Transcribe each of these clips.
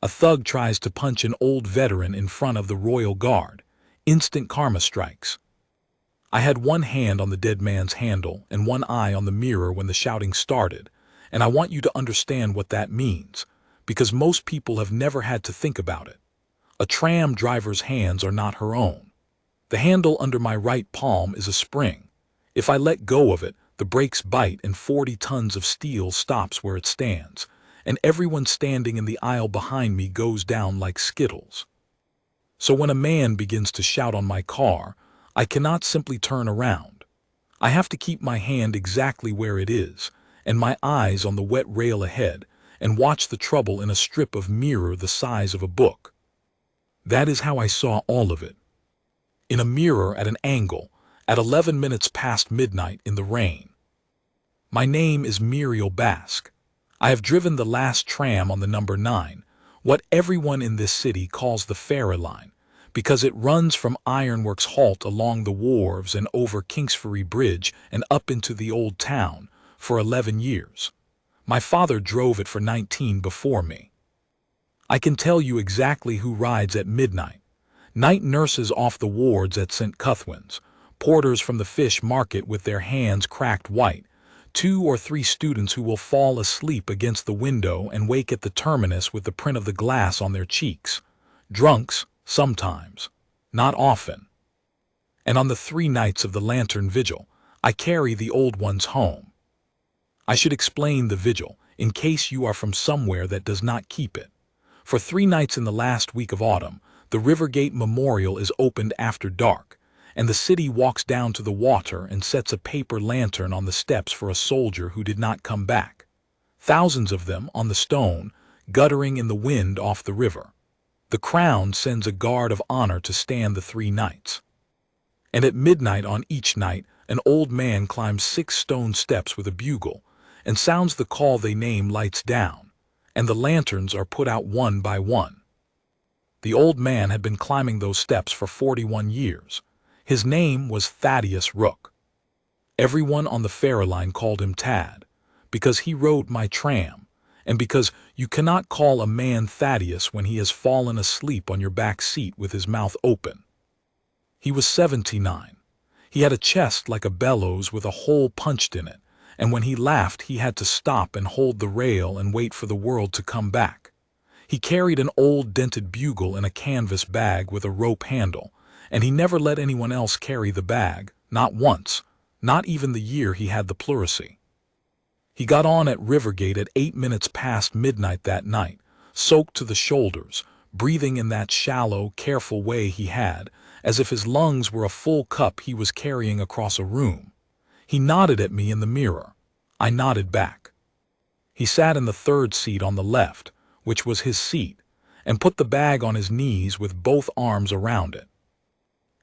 A thug tries to punch an old veteran in front of the royal guard. Instant karma strikes. I had one hand on the dead man's handle and one eye on the mirror when the shouting started, and I want you to understand what that means, because most people have never had to think about it. A tram driver's hands are not her own. The handle under my right palm is a spring. If I let go of it, the brakes bite and 40 tons of steel stops where it stands, and everyone standing in the aisle behind me goes down like skittles. So when a man begins to shout on my car, I cannot simply turn around. I have to keep my hand exactly where it is, and my eyes on the wet rail ahead, and watch the trouble in a strip of mirror the size of a book. That is how I saw all of it. In a mirror at an angle, at 11 minutes past midnight in the rain. My name is Muriel Basque. I have driven the last tram on the number 9, what everyone in this city calls the Ferry line, because it runs from Ironworks Halt along the wharves and over Kingsferry Bridge and up into the old town, for 11 years. My father drove it for 19 before me. I can tell you exactly who rides at midnight. Night nurses off the wards at St. Cuthwin's, porters from the fish market with their hands cracked white, 2 or 3 students who will fall asleep against the window and wake at the terminus with the print of the glass on their cheeks. Drunks, sometimes, not often. And on the 3 nights of the Lantern Vigil, I carry the old ones home. I should explain the vigil, in case you are from somewhere that does not keep it. For 3 nights in the last week of autumn, the Rivergate Memorial is opened after dark, and the city walks down to the water and sets a paper lantern on the steps for a soldier who did not come back. Thousands of them on the stone, guttering in the wind off the river. The Crown sends a guard of honor to stand the 3 nights. And at midnight on each night, an old man climbs 6 stone steps with a bugle, and sounds the call they name lights down, and the lanterns are put out one by one. The old man had been climbing those steps for 41 years. His name was Thaddeus Rooke. Everyone on the Ferry line called him Tad, because he rode my tram, and because you cannot call a man Thaddeus when he has fallen asleep on your back seat with his mouth open. He was 79. He had a chest like a bellows with a hole punched in it, and when he laughed he had to stop and hold the rail and wait for the world to come back. He carried an old dented bugle in a canvas bag with a rope handle, and he never let anyone else carry the bag, not once, not even the year he had the pleurisy. He got on at Rivergate at 8 minutes past midnight that night, soaked to the shoulders, breathing in that shallow, careful way he had, as if his lungs were a full cup he was carrying across a room. He nodded at me in the mirror. I nodded back. He sat in the 3rd seat on the left, which was his seat, and put the bag on his knees with both arms around it.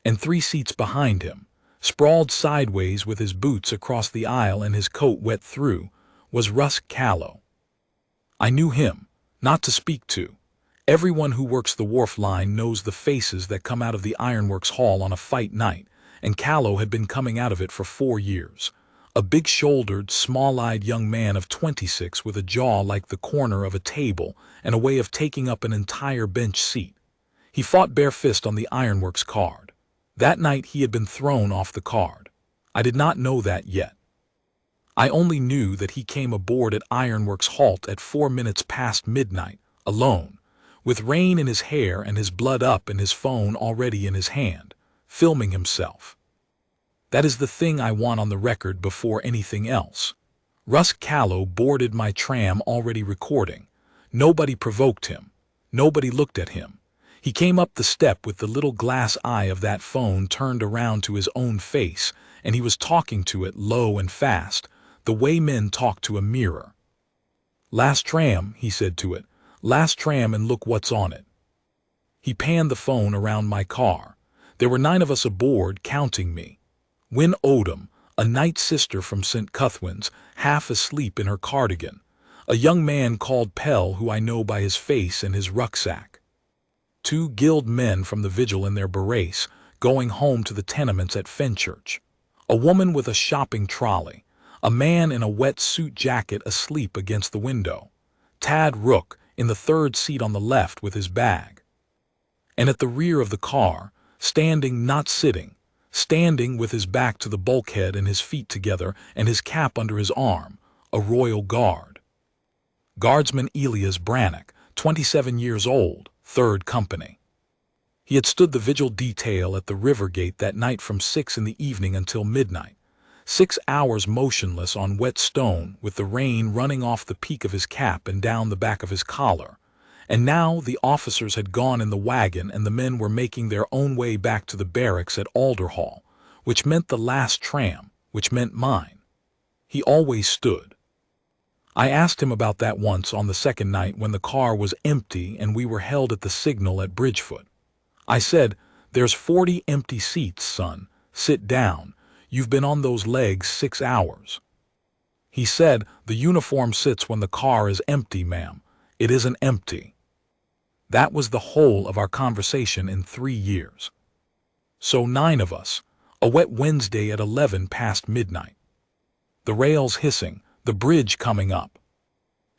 And 3 seats behind him, sprawled sideways with his boots across the aisle and his coat wet through, was Rusk Callow. I knew him, not to speak to. Everyone who works the wharf line knows the faces that come out of the Ironworks Hall on a fight night, and Callow had been coming out of it for 4 years. A big-shouldered, small-eyed young man of 26 with a jaw like the corner of a table and a way of taking up an entire bench seat. He fought bare fist on the Ironworks card. That night he had been thrown off the card. I did not know that yet. I only knew that he came aboard at Ironworks Halt at 4 minutes past midnight, alone, with rain in his hair and his blood up and his phone already in his hand, filming himself. That is the thing I want on the record before anything else. Rusk Callow boarded my tram already recording. Nobody provoked him. Nobody looked at him. He came up the step with the little glass eye of that phone turned around to his own face, and he was talking to it low and fast, the way men talk to a mirror. "Last tram," he said to it. "Last tram, and look what's on it." He panned the phone around my car. There were 9 of us aboard, counting me. Win Odom, a night sister from St. Cuthwin's, half asleep in her cardigan. A young man called Pell, who I know by his face and his rucksack. 2 guild men from the vigil in their berets, going home to the tenements at Fenchurch. A woman with a shopping trolley. A man in a wet suit jacket asleep against the window. Tad Rooke, in the third seat on the left with his bag. And at the rear of the car, standing, not sitting, standing with his back to the bulkhead and his feet together and his cap under his arm, a royal guard. Guardsman Elias Brannock, 27 years old, 3rd Company. He had stood the vigil detail at the river gate that night from 6 in the evening until midnight, 6 hours motionless on wet stone with the rain running off the peak of his cap and down the back of his collar. And now the officers had gone in the wagon and the men were making their own way back to the barracks at Alderhall, which meant the last tram, which meant mine. He always stood. I asked him about that once on the second night when the car was empty and we were held at the signal at Bridgefoot. I said, "There's 40 empty seats, son. Sit down. You've been on those legs 6 hours." He said, "The uniform sits when the car is empty, ma'am. It isn't empty." That was the whole of our conversation in 3 years. So 9 of us, a wet Wednesday at 11 past midnight. The rails hissing, the bridge coming up.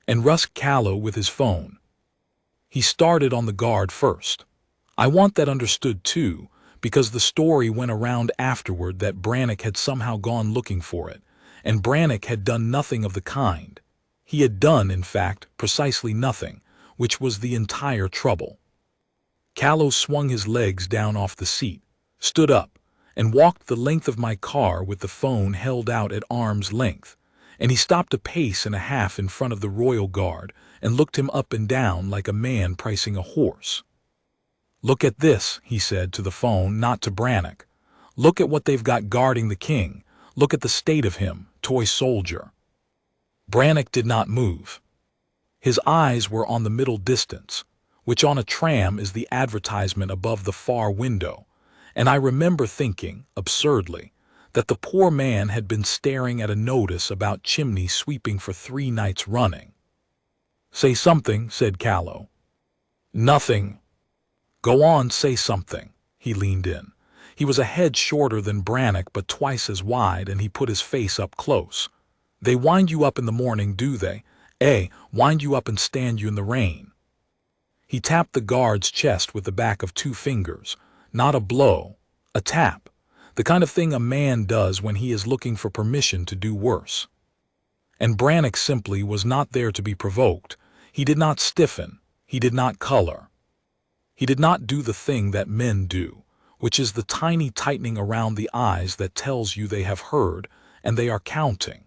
And Rusk Callow with his phone. He started on the guard first. I want that understood too, because the story went around afterward that Brannock had somehow gone looking for it, and Brannock had done nothing of the kind. He had done, in fact, precisely nothing, which was the entire trouble. Callow swung his legs down off the seat, stood up, and walked the length of my car with the phone held out at arm's length, and he stopped a pace and a half in front of the Royal Guard and looked him up and down like a man pricing a horse. "Look at this," he said to the phone, not to Brannock. "Look at what they've got guarding the king. Look at the state of him, toy soldier." Brannock did not move. His eyes were on the middle distance, which on a tram is the advertisement above the far window, and I remember thinking, absurdly, that the poor man had been staring at a notice about chimney sweeping for 3 nights running. "Say something," said Callow. "Nothing." "Go on, say something." He leaned in. He was a head shorter than Brannock but twice as wide, and he put his face up close. "They wind you up in the morning, do they? Wind you up and stand you in the rain." He tapped the guard's chest with the back of 2 fingers. Not a blow, a tap, the kind of thing a man does when he is looking for permission to do worse. And Brannock simply was not there to be provoked. He did not stiffen. He did not color. He did not do the thing that men do, which is the tiny tightening around the eyes that tells you they have heard and they are counting.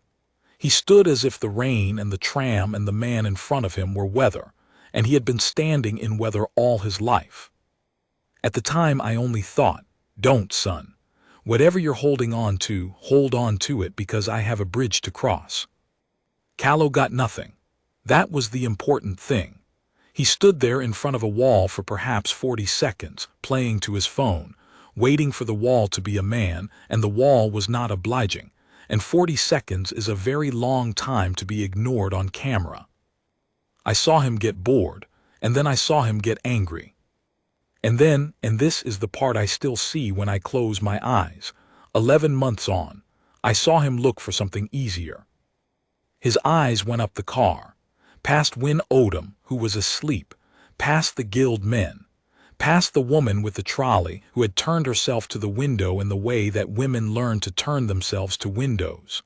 He stood as if the rain and the tram and the man in front of him were weather, and he had been standing in weather all his life. At the time I only thought, "Don't, son. Whatever you're holding on to, hold on to it because I have a bridge to cross." Callow got nothing. That was the important thing. He stood there in front of a wall for perhaps 40 seconds, playing to his phone, waiting for the wall to be a man, and the wall was not obliging, and 40 seconds is a very long time to be ignored on camera. I saw him get bored, and then I saw him get angry. And then, and this is the part I still see when I close my eyes, 11 months on, I saw him look for something easier. His eyes went up the car, past Win Odom, who was asleep, past the guild men, past the woman with the trolley who had turned herself to the window in the way that women learn to turn themselves to windows.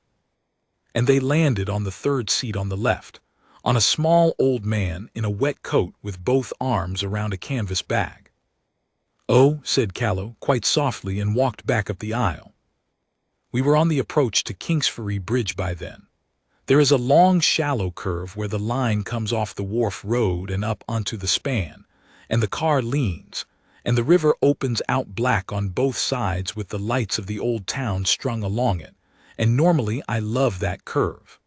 And they landed on the 3rd seat on the left, on a small old man in a wet coat with both arms around a canvas bag. "Oh," said Callow quite softly and walked back up the aisle. We were on the approach to Kingsferry Bridge by then. There is a long shallow curve where the line comes off the wharf road and up onto the span, and the car leans, and the river opens out black on both sides with the lights of the old town strung along it, and normally I love that curve.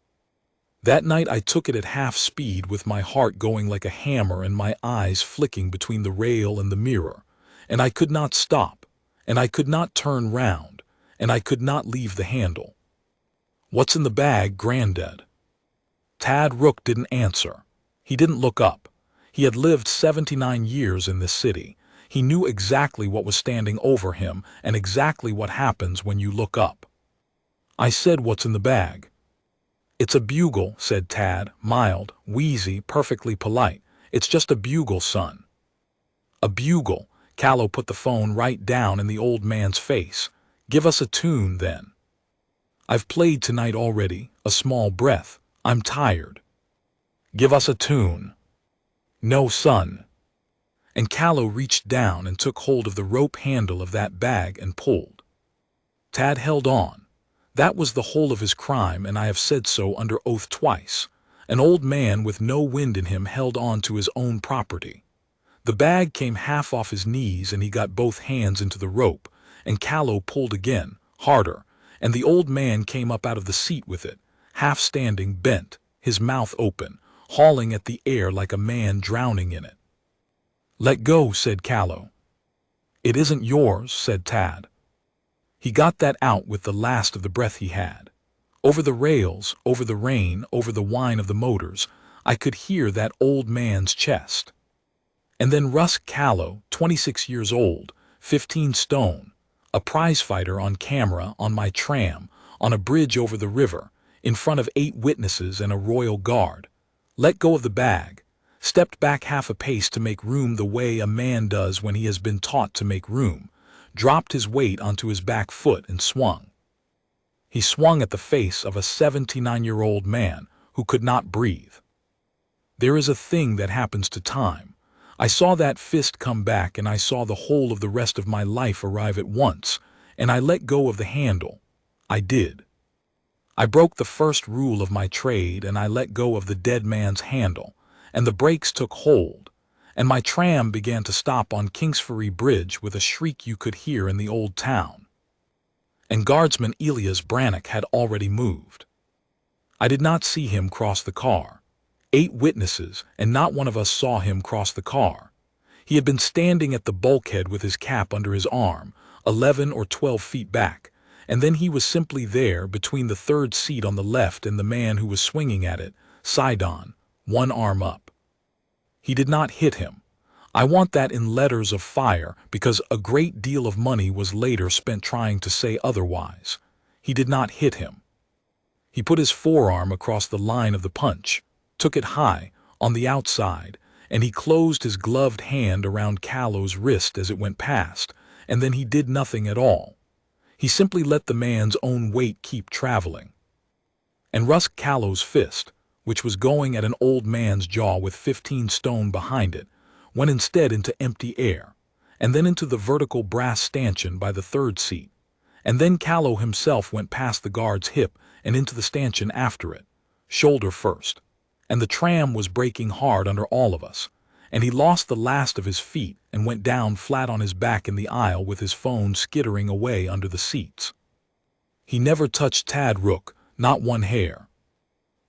That night I took it at half speed with my heart going like a hammer and my eyes flicking between the rail and the mirror, and I could not stop, and I could not turn round, and I could not leave the handle. "What's in the bag, Grandad?" Thad Rooke didn't answer. He didn't look up. He had lived 79 years in this city. He knew exactly what was standing over him and exactly what happens when you look up. I said, "What's in the bag?" "It's a bugle," said Thad, mild, wheezy, perfectly polite. It's just a bugle, son." "A bugle?" Callow put the phone right down in the old man's face. "Give us a tune, then." "I've played tonight already, a small breath. I'm tired." "Give us a tune." "No, son." And Callow reached down and took hold of the rope handle of that bag and pulled. Tad held on. That was the whole of his crime, and I have said so under oath twice. An old man with no wind in him held on to his own property. The bag came half off his knees and he got both hands into the rope, and Callow pulled again, harder, and the old man came up out of the seat with it, half standing bent, his mouth open, hauling at the air like a man drowning in it. "Let go," said Callow. "It isn't yours," said Tad. He got that out with the last of the breath he had. Over the rails, over the rain, over the whine of the motors, I could hear that old man's chest. And then Rusk Callow, 26 years old, 15 stone, a prizefighter on camera on my tram, on a bridge over the river, in front of 8 witnesses and a royal guard, let go of the bag, stepped back half a pace to make room the way a man does when he has been taught to make room, dropped his weight onto his back foot and swung. He swung at the face of a 79-year-old man who could not breathe. There is a thing that happens to time. I saw that fist come back, and I saw the whole of the rest of my life arrive at once, and I let go of the handle. I did. I broke the first rule of my trade, and I let go of the dead man's handle, and the brakes took hold, and my tram began to stop on Kingsferry Bridge with a shriek you could hear in the old town. And guardsman Elias Brannock had already moved. I did not see him cross the car. 8 witnesses, and not one of us saw him cross the car. He had been standing at the bulkhead with his cap under his arm, 11 or 12 feet back, and then he was simply there between the third seat on the left and the man who was swinging at it, side on, one arm up. He did not hit him. I want that in letters of fire, because a great deal of money was later spent trying to say otherwise. He did not hit him. He put his forearm across the line of the punch, took it high, on the outside, and he closed his gloved hand around Callow's wrist as it went past, and then he did nothing at all. He simply let the man's own weight keep traveling. And Rusk Callow's fist, which was going at an old man's jaw with 15 stone behind it, went instead into empty air, and then into the vertical brass stanchion by the third seat, and then Callow himself went past the guard's hip and into the stanchion after it, shoulder first, and the tram was braking hard under all of us, and he lost the last of his feet and went down flat on his back in the aisle with his phone skittering away under the seats. He never touched Thad Rooke, not one hair.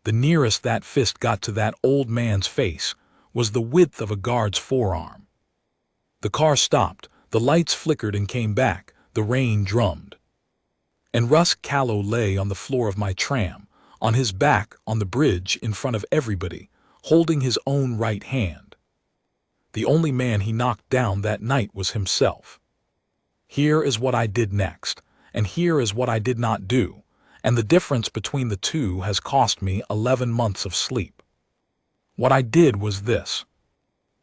The nearest that fist got to that old man's face was the width of a guard's forearm. The car stopped, the lights flickered and came back, the rain drummed. And Rusk Callow lay on the floor of my tram, on his back on the bridge in front of everybody, holding his own right hand. The only man he knocked down that night was himself. Here is what I did next, and here is what I did not do, and the difference between the two has cost me 11 months of sleep. What I did was this.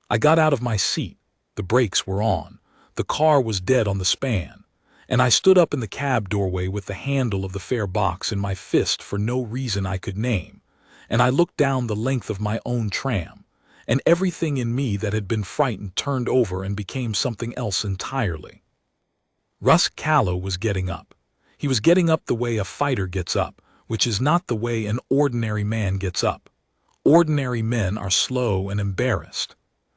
I got out of my seat, the brakes were on, the car was dead on the span, and I stood up in the cab doorway with the handle of the fare box in my fist for no reason I could name, and I looked down the length of my own tram, and everything in me that had been frightened turned over and became something else entirely. Rusk Callow was getting up. He was getting up the way a fighter gets up, which is not the way an ordinary man gets up. Ordinary men are slow and embarrassed.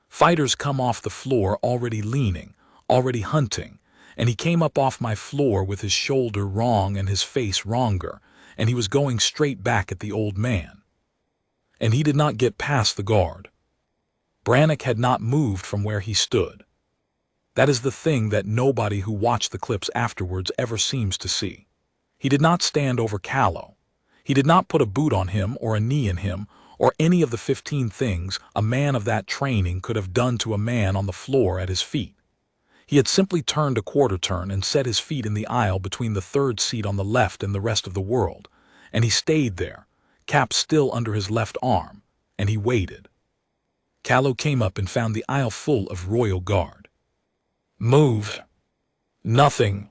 Fighters come off the floor already leaning, already hunting, and he came up off my floor with his shoulder wrong and his face wronger, and he was going straight back at the old man. And he did not get past the guard. Brannock had not moved from where he stood. That is the thing that nobody who watched the clips afterwards ever seems to see. He did not stand over Callow. He did not put a boot on him or a knee in him or any of the 15 things a man of that training could have done to a man on the floor at his feet. He had simply turned a quarter turn and set his feet in the aisle between the third seat on the left and the rest of the world, and he stayed there, cap still under his left arm, and he waited. Callow came up and found the aisle full of royal guard. "Move." "Nothing."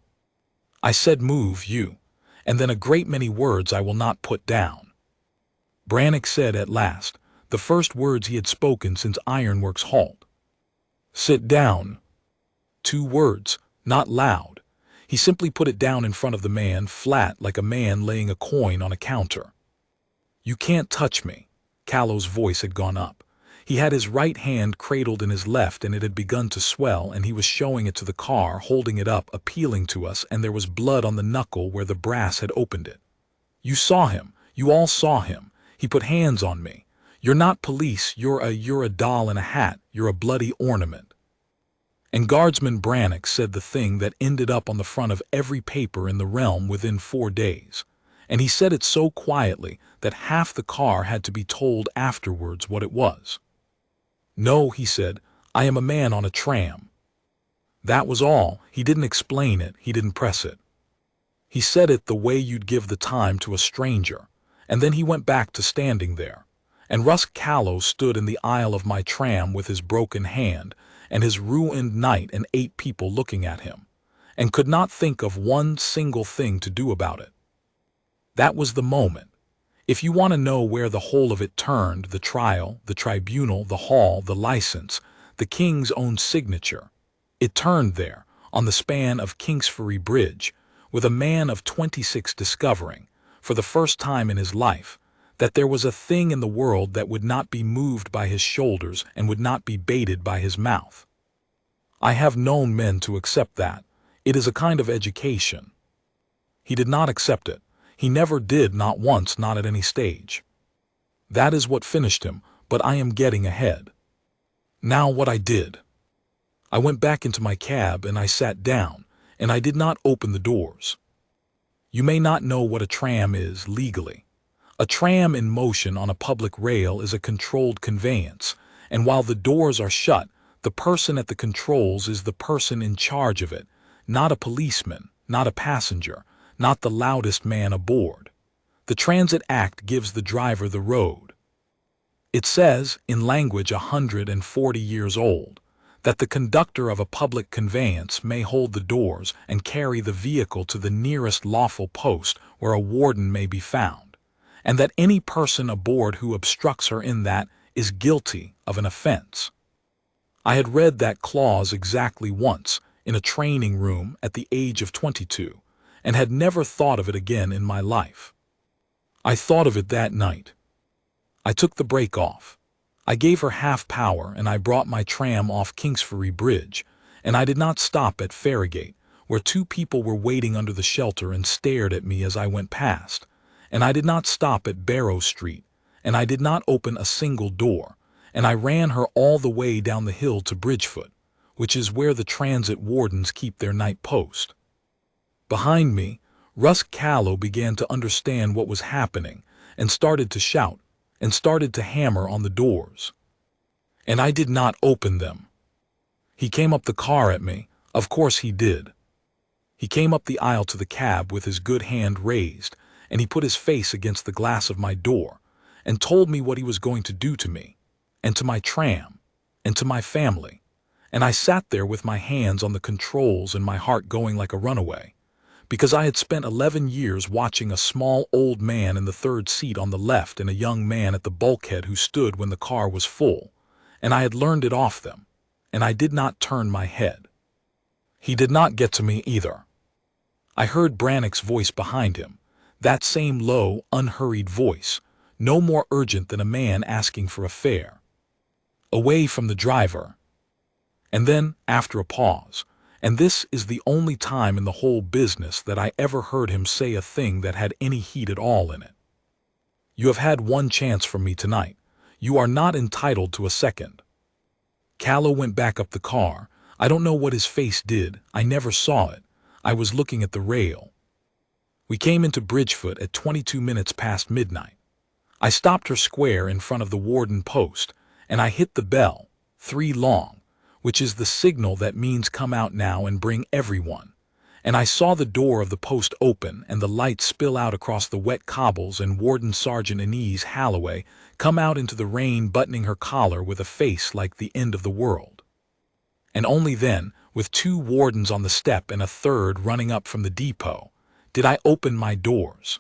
I said, "Move, you," and then a great many words I will not put down. Brannock said at last, the first words he had spoken since Ironwork's halt. "Sit down." 2 words, not loud. He simply put it down in front of the man, flat like a man laying a coin on a counter. "You can't touch me." Callow's voice had gone up. He had his right hand cradled in his left, and it had begun to swell, and he was showing it to the car, holding it up, appealing to us, and there was blood on the knuckle where the brass had opened it. "You saw him. You all saw him. He put hands on me. You're not police. You're a doll in a hat. You're a bloody ornament." And Guardsman Brannock said the thing that ended up on the front of every paper in the realm within 4 days. And he said it so quietly that half the car had to be told afterwards what it was. "No," he said, "I am a man on a tram." That was all. He didn't explain it. He didn't press it. He said it the way you'd give the time to a stranger, and then he went back to standing there. And Rusk Callow stood in the aisle of my tram with his broken hand and his ruined night and 8 people looking at him, and could not think of one single thing to do about it. That was the moment. If you want to know where the whole of it turned, the trial, the tribunal, the hall, the license, the king's own signature, it turned there, on the span of Kingsferry Bridge, with a man of 26 discovering, for the first time in his life, that there was a thing in the world that would not be moved by his shoulders and would not be baited by his mouth. I have known men to accept that. It is a kind of education. He did not accept it. He never did, not once, not at any stage. That is what finished him, but I am getting ahead. Now what I did. I went back into my cab and I sat down, and I did not open the doors. You may not know what a tram is legally. A tram in motion on a public rail is a controlled conveyance, and while the doors are shut, the person at the controls is the person in charge of it, not a policeman, not a passenger, not the loudest man aboard. The Transit Act gives the driver the road. It says, in language 140 years old, that the conductor of a public conveyance may hold the doors and carry the vehicle to the nearest lawful post where a warden may be found, and that any person aboard who obstructs her in that is guilty of an offense. I had read that clause exactly once in a training room at the age of 22, and had never thought of it again in my life. I thought of it that night. I took the brake off. I gave her half power, and I brought my tram off Kingsferry Bridge, and I did not stop at Ferrygate, where 2 people were waiting under the shelter and stared at me as I went past, and I did not stop at Barrow Street, and I did not open a single door, and I ran her all the way down the hill to Bridgefoot, which is where the transit wardens keep their night post. Behind me, Rusk Callow began to understand what was happening and started to shout and started to hammer on the doors. And I did not open them. He came up the car at me. Of course he did. He came up the aisle to the cab with his good hand raised, and he put his face against the glass of my door and told me what he was going to do to me, and to my tram, and to my family. And I sat there with my hands on the controls and my heart going like a runaway, because I had spent 11 years watching a small old man in the 3rd seat on the left and a young man at the bulkhead who stood when the car was full, and I had learned it off them, and I did not turn my head. He did not get to me either. I heard Brannock's voice behind him, that same low, unhurried voice, no more urgent than a man asking for a fare. Away from the driver. And then, after a pause, and this is the only time in the whole business that I ever heard him say a thing that had any heat at all in it. "You have had one chance from me tonight. You are not entitled to a second." Callow went back up the car. I don't know what his face did. I never saw it. I was looking at the rail. We came into Bridgefoot at 22 minutes past midnight. I stopped her square in front of the warden post, and I hit the bell, 3 long, which is the signal that means come out now and bring everyone. and I saw the door of the post open and the light spill out across the wet cobbles and Warden Sergeant Inez Holloway come out into the rain buttoning her collar with a face like the end of the world. And only then, with 2 wardens on the step and a third running up from the depot, did I open my doors.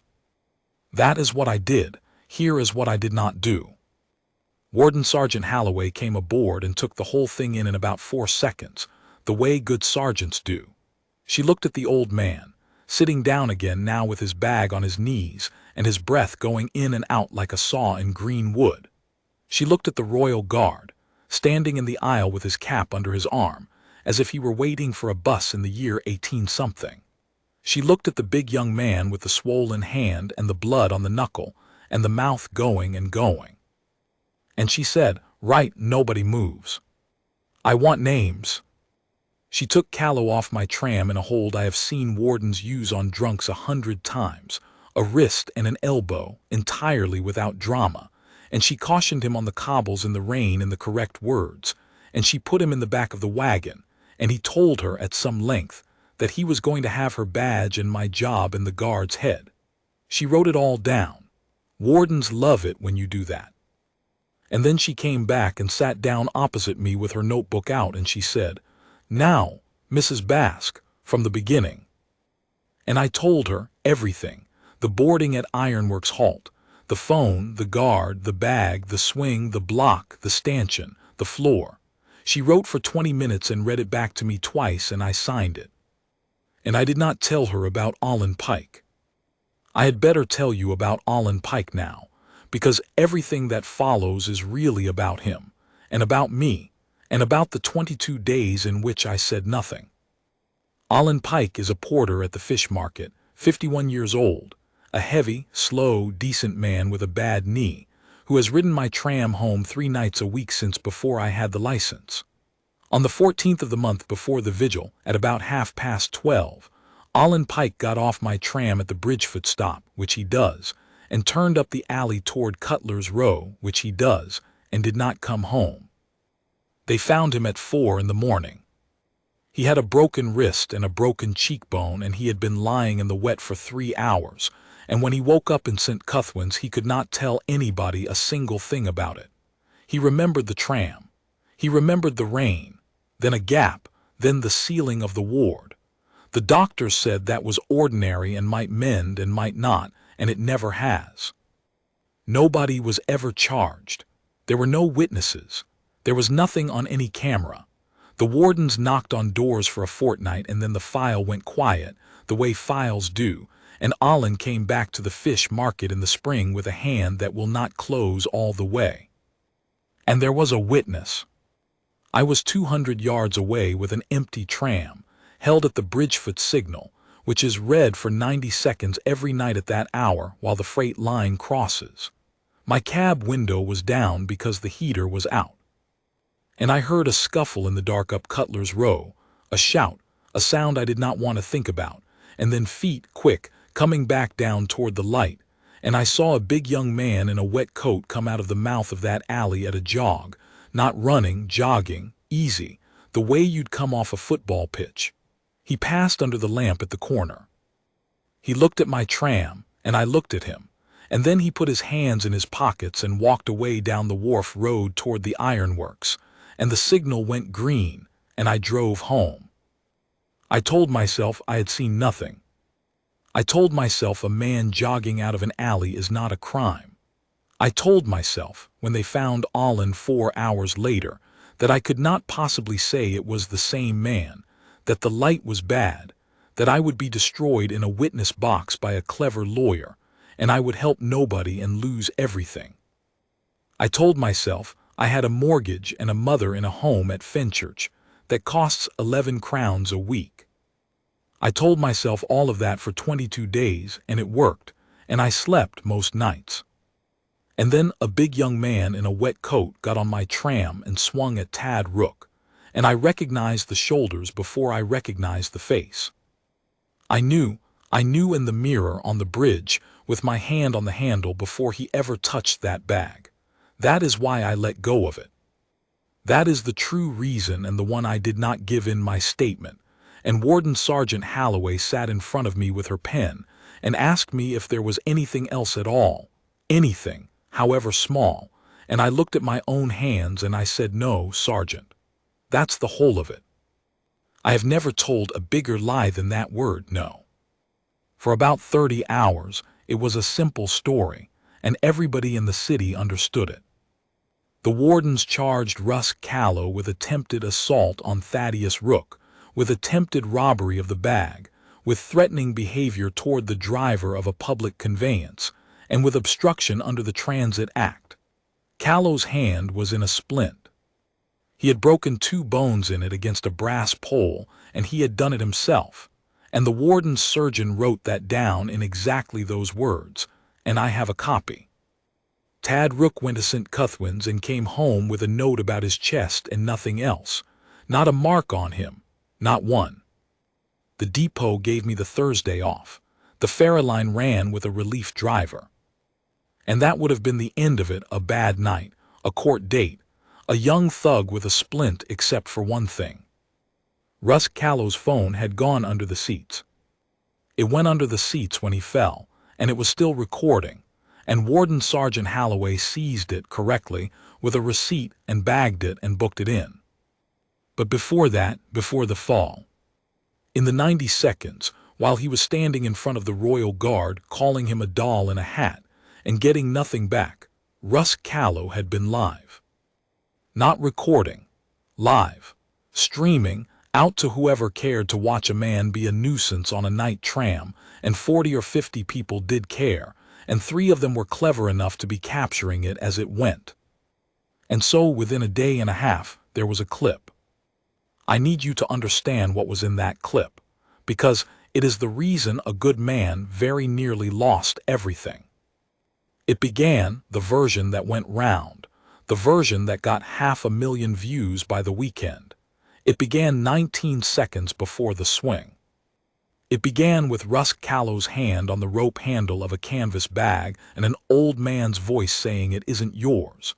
That is what I did. Here is what I did not do. Warden Sergeant Holloway came aboard and took the whole thing in about 4 seconds, the way good sergeants do. She looked at the old man, sitting down again now with his bag on his knees and his breath going in and out like a saw in green wood. She looked at the Royal Guard, standing in the aisle with his cap under his arm, as if he were waiting for a bus in the year 18-something. She looked at the big young man with the swollen hand and the blood on the knuckle and the mouth going and going. And she said, "Right, nobody moves. I want names." She took Callow off my tram in a hold I have seen wardens use on drunks 100 times, a wrist and an elbow, entirely without drama, and she cautioned him on the cobbles in the rain in the correct words, and she put him in the back of the wagon, and he told her at some length that he was going to have her badge and my job in the guard's head. She wrote it all down. Wardens love it when you do that. And then she came back and sat down opposite me with her notebook out, and she said, "Now, Mrs. Bask, from the beginning." And I told her everything, the boarding at Ironworks halt, the phone, the guard, the bag, the swing, the block, the stanchion, the floor. She wrote for 20 minutes and read it back to me twice, and I signed it. And I did not tell her about Allen Pike. I had better tell you about Allen Pike now, because everything that follows is really about him, and about me, and about the 22 days in which I said nothing. Allen Pike is a porter at the fish market, 51 years old, a heavy, slow, decent man with a bad knee, who has ridden my tram home 3 nights a week since before I had the license. On the 14th of the month before the vigil, at about 12:30, Allen Pike got off my tram at the Bridgefoot stop, which he does, and turned up the alley toward Cutler's Row, which he does, and did not come home. They found him at 4 in the morning. He had a broken wrist and a broken cheekbone, and he had been lying in the wet for 3 hours, and when he woke up in St. Cuthwin's he could not tell anybody a single thing about it. He remembered the tram. He remembered the rain, then a gap, then the ceiling of the ward. The doctor said that was ordinary and might mend and might not, and it never has. Nobody was ever charged. There were no witnesses. There was nothing on any camera. The wardens knocked on doors for a fortnight, and then the file went quiet, the way files do, and Allen came back to the fish market in the spring with a hand that will not close all the way. And there was a witness. I was 200 yards away with an empty tram, held at the Bridgefoot signal, which is red for 90 seconds every night at that hour while the freight line crosses. My cab window was down because the heater was out. And I heard a scuffle in the dark up Cutler's Row, a shout, a sound I did not want to think about, and then feet, quick, coming back down toward the light, and I saw a big young man in a wet coat come out of the mouth of that alley at a jog, not running, jogging, easy, the way you'd come off a football pitch. He passed under the lamp at the corner. He looked at my tram, and I looked at him, and then he put his hands in his pockets and walked away down the wharf road toward the ironworks, and the signal went green, and I drove home. I told myself I had seen nothing. I told myself a man jogging out of an alley is not a crime. I told myself, when they found Allen 4 hours later, that I could not possibly say it was the same man, that the light was bad, that I would be destroyed in a witness box by a clever lawyer, and I would help nobody and lose everything. I told myself I had a mortgage and a mother in a home at Fenchurch that costs 11 crowns a week. I told myself all of that for 22 days, and it worked, and I slept most nights. And then a big young man in a wet coat got on my tram and swung at Thaddeus Rooke, and I recognized the shoulders before I recognized the face. I knew in the mirror on the bridge with my hand on the handle before he ever touched that bag. That is why I let go of it. That is the true reason, and the one I did not give in my statement, and Warden Sergeant Halloway sat in front of me with her pen and asked me if there was anything else at all, anything, however small, and I looked at my own hands and I said, "No, Sergeant. That's the whole of it." I have never told a bigger lie than that word, no. For about 30 hours, it was a simple story, and everybody in the city understood it. The wardens charged Rusk Callow with attempted assault on Thaddeus Rooke, with attempted robbery of the bag, with threatening behavior toward the driver of a public conveyance, and with obstruction under the Transit Act. Callow's hand was in a splint. He had broken 2 bones in it against a brass pole, and he had done it himself, and the warden's surgeon wrote that down in exactly those words, and I have a copy. Tad Rooke went to St. Cuthwin's and came home with a note about his chest and nothing else, not a mark on him, not one. The depot gave me the Thursday off. The Farallline ran with a relief driver. And that would have been the end of it, a bad night, a court date, a young thug with a splint except for one thing. Rusk Callow's phone had gone under the seats. It went under the seats when he fell, and it was still recording, and Warden Sergeant Halloway seized it correctly with a receipt and bagged it and booked it in. But before that, before the fall, in the 90 seconds, while he was standing in front of the Royal Guard calling him a doll in a hat and getting nothing back, Rusk Callow had been live. Not recording, live, streaming out to whoever cared to watch a man be a nuisance on a night tram, and 40 or 50 people did care, and 3 of them were clever enough to be capturing it as it went. And so within a day and a half, there was a clip. I need you to understand what was in that clip, because it is the reason a good man very nearly lost everything. It began, the version that went round, the version that got 500,000 views by the weekend. It began 19 seconds before the swing. It began with Rusk Callow's hand on the rope handle of a canvas bag and an old man's voice saying it isn't yours.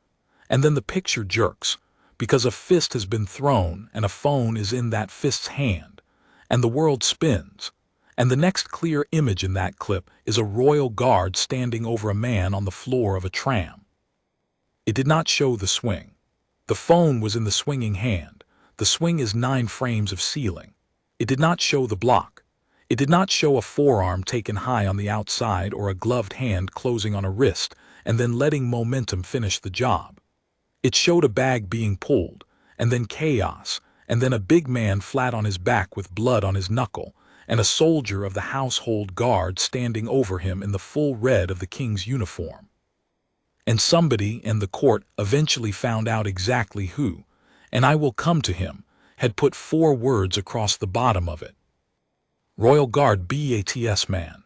And then the picture jerks, because a fist has been thrown and a phone is in that fist's hand, and the world spins. And the next clear image in that clip is a Royal Guard standing over a man on the floor of a tram. It did not show the swing. The phone was in the swinging hand. The swing is 9 frames of ceiling. It did not show the block. It did not show a forearm taken high on the outside or a gloved hand closing on a wrist and then letting momentum finish the job. It showed a bag being pulled, and then chaos, and then a big man flat on his back with blood on his knuckle, and a soldier of the household guard standing over him in the full red of the king's uniform. And somebody in the court eventually found out exactly who, and I will come to him, had put 4 words across the bottom of it. Royal Guard BATS man.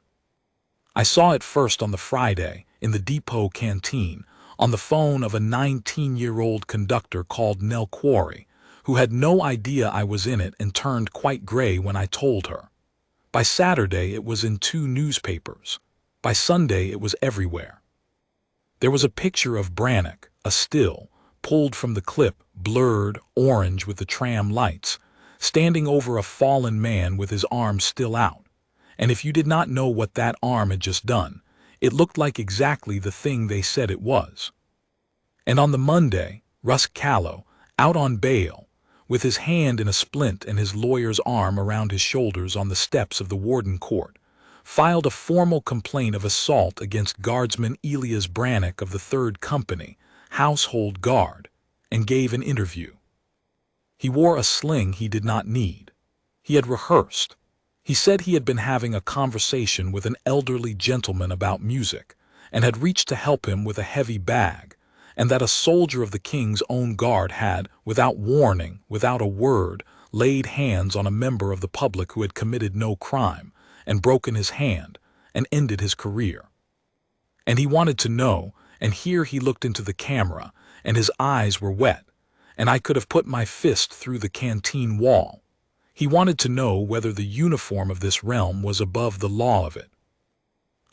I saw it first on the Friday, in the depot canteen, on the phone of a 19-year-old conductor called Nell Quarry, who had no idea I was in it and turned quite gray when I told her. By Saturday it was in 2 newspapers. By Sunday it was everywhere. There was a picture of Brannock, a still, pulled from the clip, blurred, orange with the tram lights, standing over a fallen man with his arm still out. And if you did not know what that arm had just done, it looked like exactly the thing they said it was. And on the Monday, Rusk Callow, out on bail, with his hand in a splint and his lawyer's arm around his shoulders on the steps of the Warden Court, filed a formal complaint of assault against Guardsman Elias Brannock of the 3rd Company, Household Guard, and gave an interview. He wore a sling he did not need. He had rehearsed. He said he had been having a conversation with an elderly gentleman about music, and had reached to help him with a heavy bag, and that a soldier of the king's own guard had, without warning, without a word, laid hands on a member of the public who had committed no crime, and broken his hand, and ended his career. And he wanted to know, and here he looked into the camera, and his eyes were wet, and I could have put my fist through the canteen wall. He wanted to know whether the uniform of this realm was above the law of it.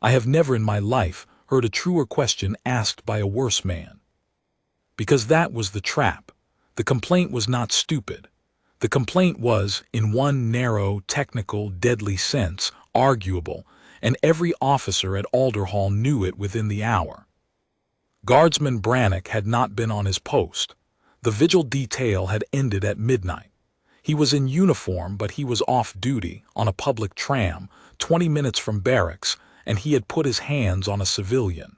I have never in my life heard a truer question asked by a worse man. Because that was the trap. The complaint was not stupid. The complaint was, in one narrow, technical, deadly sense, arguable, and every officer at Alderhall knew it within the hour. Guardsman Brannock had not been on his post. The vigil detail had ended at midnight. He was in uniform, but he was off duty, on a public tram, 20 minutes from barracks, and he had put his hands on a civilian.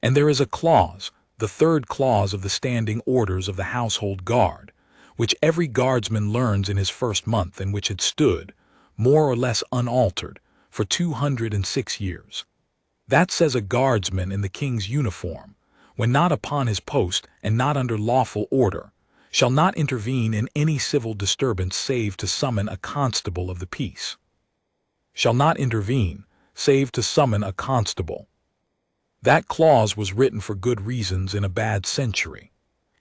And there is a clause, the third clause of the standing orders of the household guard, which every guardsman learns in his first month, and which had stood, more or less unaltered, for 206 years. That says a guardsman in the king's uniform, when not upon his post and not under lawful order, shall not intervene in any civil disturbance save to summon a constable of the peace. Shall not intervene, save to summon a constable. That clause was written for good reasons in a bad century.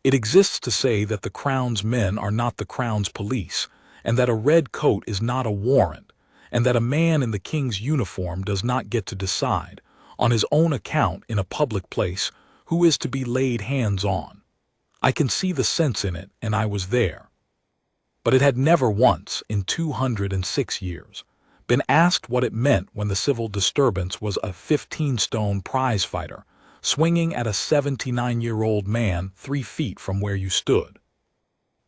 It exists to say that the crown's men are not the crown's police, and that a red coat is not a warrant, and that a man in the king's uniform does not get to decide, on his own account in a public place, who is to be laid hands on. I can see the sense in it, and I was there. But it had never once, in 206 years, been asked what it meant when the civil disturbance was a 15-stone prizefighter, swinging at a 79-year-old man 3 feet from where you stood.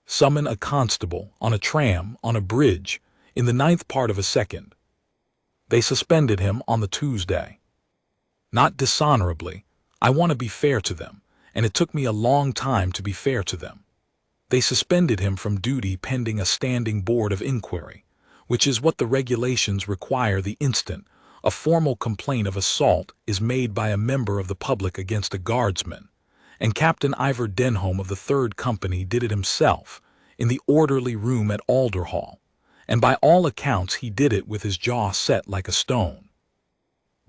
Summon a constable, on a tram, on a bridge, in the 9th part of a second. They suspended him on the Tuesday. Not dishonorably. I want to be fair to them, and it took me a long time to be fair to them. They suspended him from duty pending a standing board of inquiry, which is what the regulations require the instant a formal complaint of assault is made by a member of the public against a guardsman, and Captain Ivor Denholm of the 3rd Company did it himself, in the orderly room at Alderhall, and by all accounts he did it with his jaw set like a stone.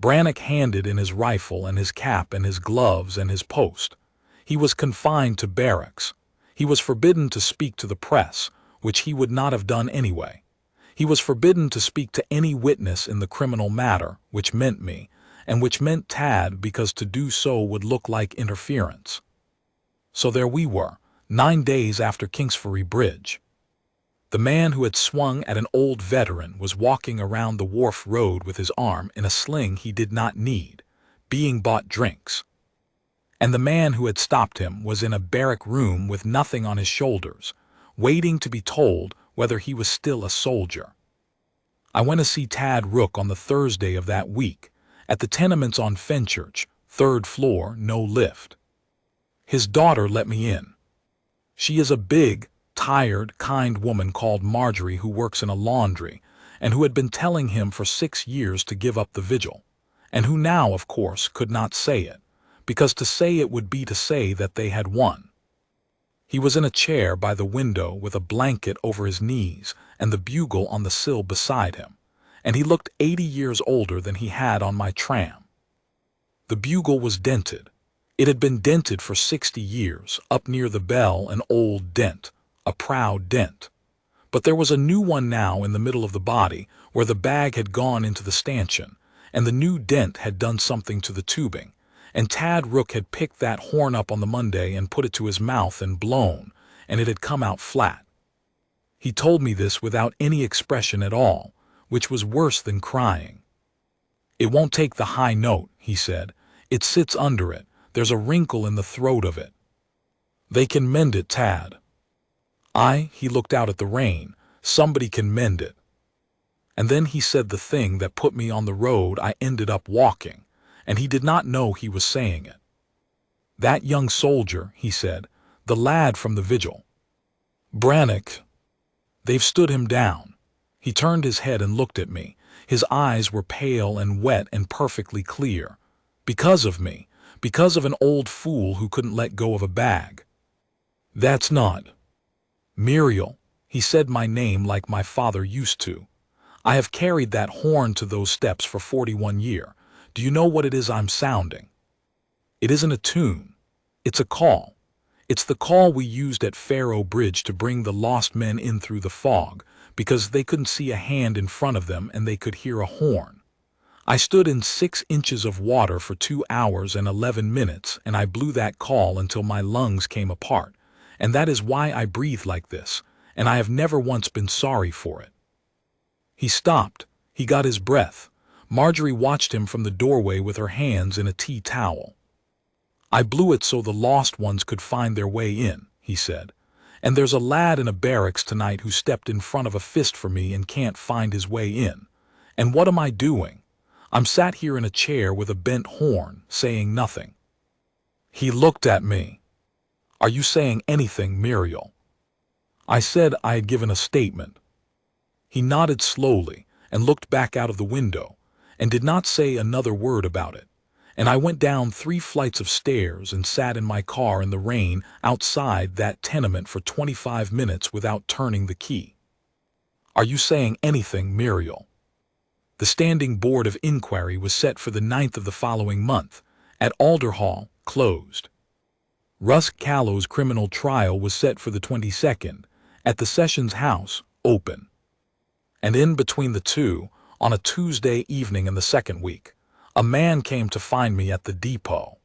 Brannock handed in his rifle and his cap and his gloves and his post. He was confined to barracks. He was forbidden to speak to the press, which he would not have done anyway. He was forbidden to speak to any witness in the criminal matter, which meant me, and which meant Tad, because to do so would look like interference. So there we were, 9 days after Kingsferry Bridge. The man who had swung at an old veteran was walking around the wharf road with his arm in a sling he did not need, being bought drinks. And the man who had stopped him was in a barrack room with nothing on his shoulders, waiting to be told whether he was still a soldier. I went to see Thad Rooke on the Thursday of that week, at the tenements on Fenchurch, 3rd floor, no lift. His daughter let me in. She is a big, tired, kind woman called Marjorie who works in a laundry, and who had been telling him for 6 years to give up the vigil, and who now, of course, could not say it, because to say it would be to say that they had won. He was in a chair by the window with a blanket over his knees and the bugle on the sill beside him, and he looked 80 years older than he had on my tram. The bugle was dented. It had been dented for 60 years, up near the bell, an old dent, a proud dent. But there was a new one now in the middle of the body, where the bag had gone into the stanchion, and the new dent had done something to the tubing, and Thad Rooke had picked that horn up on the Monday and put it to his mouth and blown, and it had come out flat. He told me this without any expression at all, which was worse than crying. "It won't take the high note," he said. "It sits under it. There's a wrinkle in the throat of it. They can mend it, Tad." He looked out at the rain. "Somebody can mend it." And then he said the thing that put me on the road I ended up walking, and he did not know he was saying it. "That young soldier," he said, "the lad from the vigil. Brannock. They've stood him down." He turned his head and looked at me. His eyes were pale and wet and perfectly clear. "Because of me. Because of an old fool who couldn't let go of a bag. That's not Muriel." He said my name like my father used to. "I have carried that horn to those steps for 41 years. Do you know what it is I'm sounding? It isn't a tune. It's a call. It's the call we used at Faro Bridge to bring the lost men in through the fog, because they couldn't see a hand in front of them and they could hear a horn. I stood in 6 inches of water for 2 hours and 11 minutes, and I blew that call until my lungs came apart, and that is why I breathe like this, and I have never once been sorry for it." He stopped. He got his breath. Marjorie watched him from the doorway with her hands in a tea towel. "I blew it so the lost ones could find their way in," he said. "And there's a lad in a barracks tonight who stepped in front of a fist for me and can't find his way in. And what am I doing? I'm sat here in a chair with a bent horn, saying nothing." He looked at me. "Are you saying anything, Muriel?" I said I had given a statement. He nodded slowly and looked back out of the window and did not say another word about it. And I went down 3 flights of stairs and sat in my car in the rain outside that tenement for 25 minutes without turning the key. "Are you saying anything, Muriel?" The standing board of inquiry was set for the 9th of the following month, at Alderhall, closed. Rusk Callow's criminal trial was set for the 22nd, at the Sessions House, open. And in between the two, on a Tuesday evening in the second week, a man came to find me at the depot.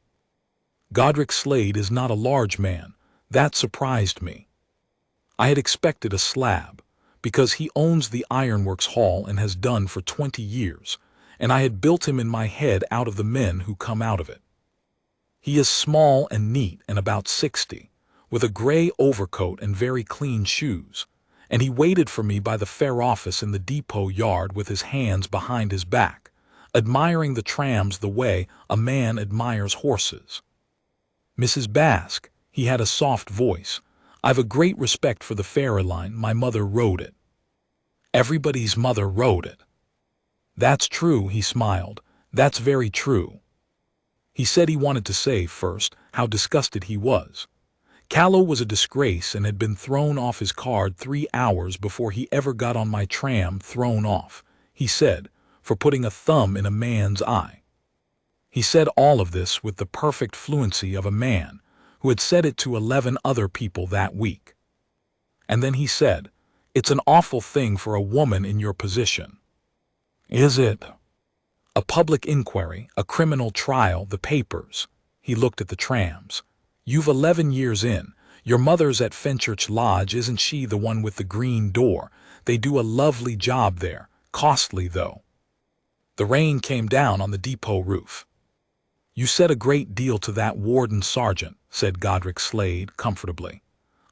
Godric Slade is not a large man. That surprised me. I had expected a slab, because he owns the Ironworks Hall and has done for 20 years, and I had built him in my head out of the men who come out of it. He is small and neat and about 60, with a gray overcoat and very clean shoes, and he waited for me by the fare office in the depot yard with his hands behind his back, admiring the trams the way a man admires horses. "Mrs. Bask," he had a soft voice, "I've a great respect for the fare line. My mother rode it." Everybody's mother rode it. "That's true," he smiled. "That's very true." He said he wanted to say first how disgusted he was. Callow was a disgrace and had been thrown off his card 3 hours before he ever got on my tram. Thrown off, he said, for putting a thumb in a man's eye. He said all of this with the perfect fluency of a man who had said it to 11 other people that week. And then he said, "It's an awful thing for a woman in your position." "Is it?" "A public inquiry, a criminal trial, the papers." He looked at the trams. "You've 11 years in. Your mother's at Fenchurch Lodge, isn't she, the one with the green door? They do a lovely job there. Costly, though." The rain came down on the depot roof. "You said a great deal to that warden sergeant," said Godric Slade comfortably.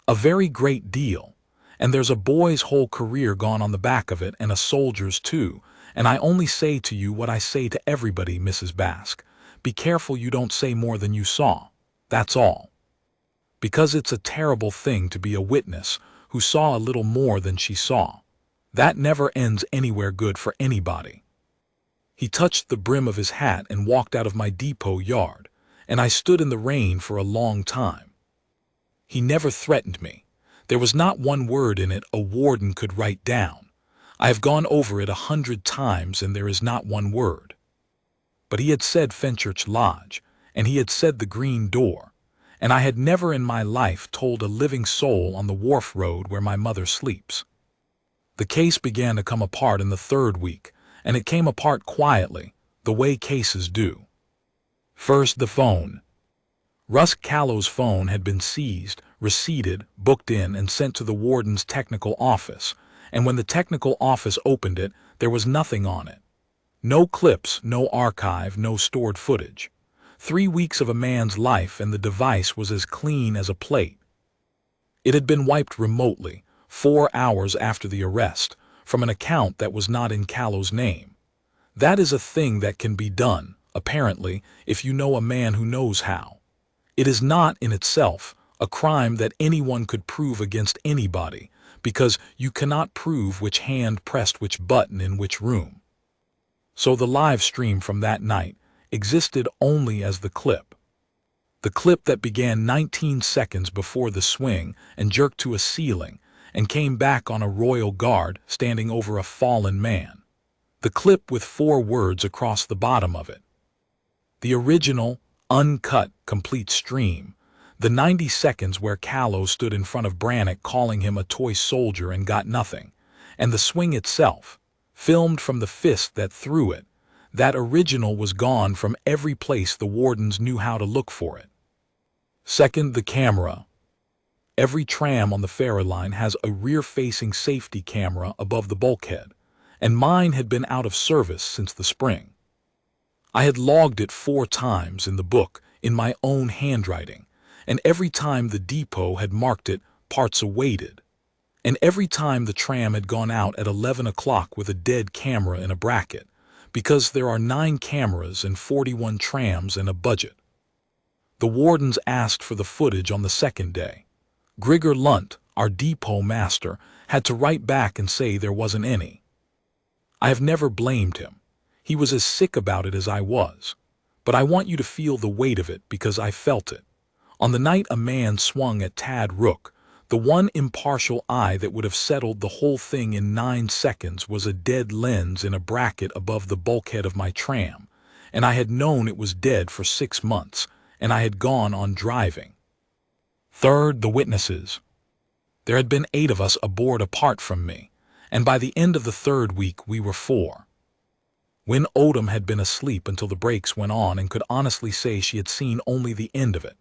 "A very great deal. And there's a boy's whole career gone on the back of it, and a soldier's too. And I only say to you what I say to everybody, Mrs. Bask. Be careful you don't say more than you saw. That's all. Because it's a terrible thing to be a witness who saw a little more than she saw. That never ends anywhere good for anybody." He touched the brim of his hat and walked out of my depot yard, and I stood in the rain for a long time. He never threatened me. There was not one word in it a warden could write down. I have gone over it 100 times and there is not one word. But he had said Fenchurch Lodge, and he had said the green door, and I had never in my life told a living soul on the wharf road where my mother sleeps. The case began to come apart in the 3rd week, and it came apart quietly, the way cases do. First, the phone. Rusk Callow's phone had been seized, receipted, booked in, and sent to the warden's technical office, and when the technical office opened it, there was nothing on it. No clips, no archive, no stored footage. 3 weeks of a man's life, and the device was as clean as a plate. It had been wiped remotely, 4 hours after the arrest, from an account that was not in Callow's name. That is a thing that can be done, apparently, if you know a man who knows how. It is not, in itself, a crime that anyone could prove against anybody, because you cannot prove which hand pressed which button in which room. So the live stream from that night existed only as the clip. The clip that began 19 seconds before the swing and jerked to a ceiling and came back on a royal guard standing over a fallen man. The clip with 4 words across the bottom of it. The original, uncut, complete stream. The 90 seconds where Callow stood in front of Brannock calling him a toy soldier and got nothing. And the swing itself, filmed from the fist that threw it. That original was gone from every place the wardens knew how to look for it. Second, the camera. Every tram on the ferry line has a rear-facing safety camera above the bulkhead, and mine had been out of service since the spring. I had logged it 4 times in the book in my own handwriting, and every time the depot had marked it parts awaited, and every time the tram had gone out at 11 o'clock with a dead camera in a bracket, because there are 9 cameras and 41 trams and a budget. The wardens asked for the footage on the second day. Grigor Lunt, our depot master, had to write back and say there wasn't any. I have never blamed him. He was as sick about it as I was. But I want you to feel the weight of it because I felt it. On the night a man swung at Thad Rooke, the one impartial eye that would have settled the whole thing in 9 seconds was a dead lens in a bracket above the bulkhead of my tram, and I had known it was dead for 6 months, and I had gone on driving. Third, the witnesses. There had been 8 of us aboard apart from me, and by the end of the 3rd week we were 4. Win Odom had been asleep until the brakes went on and could honestly say she had seen only the end of it.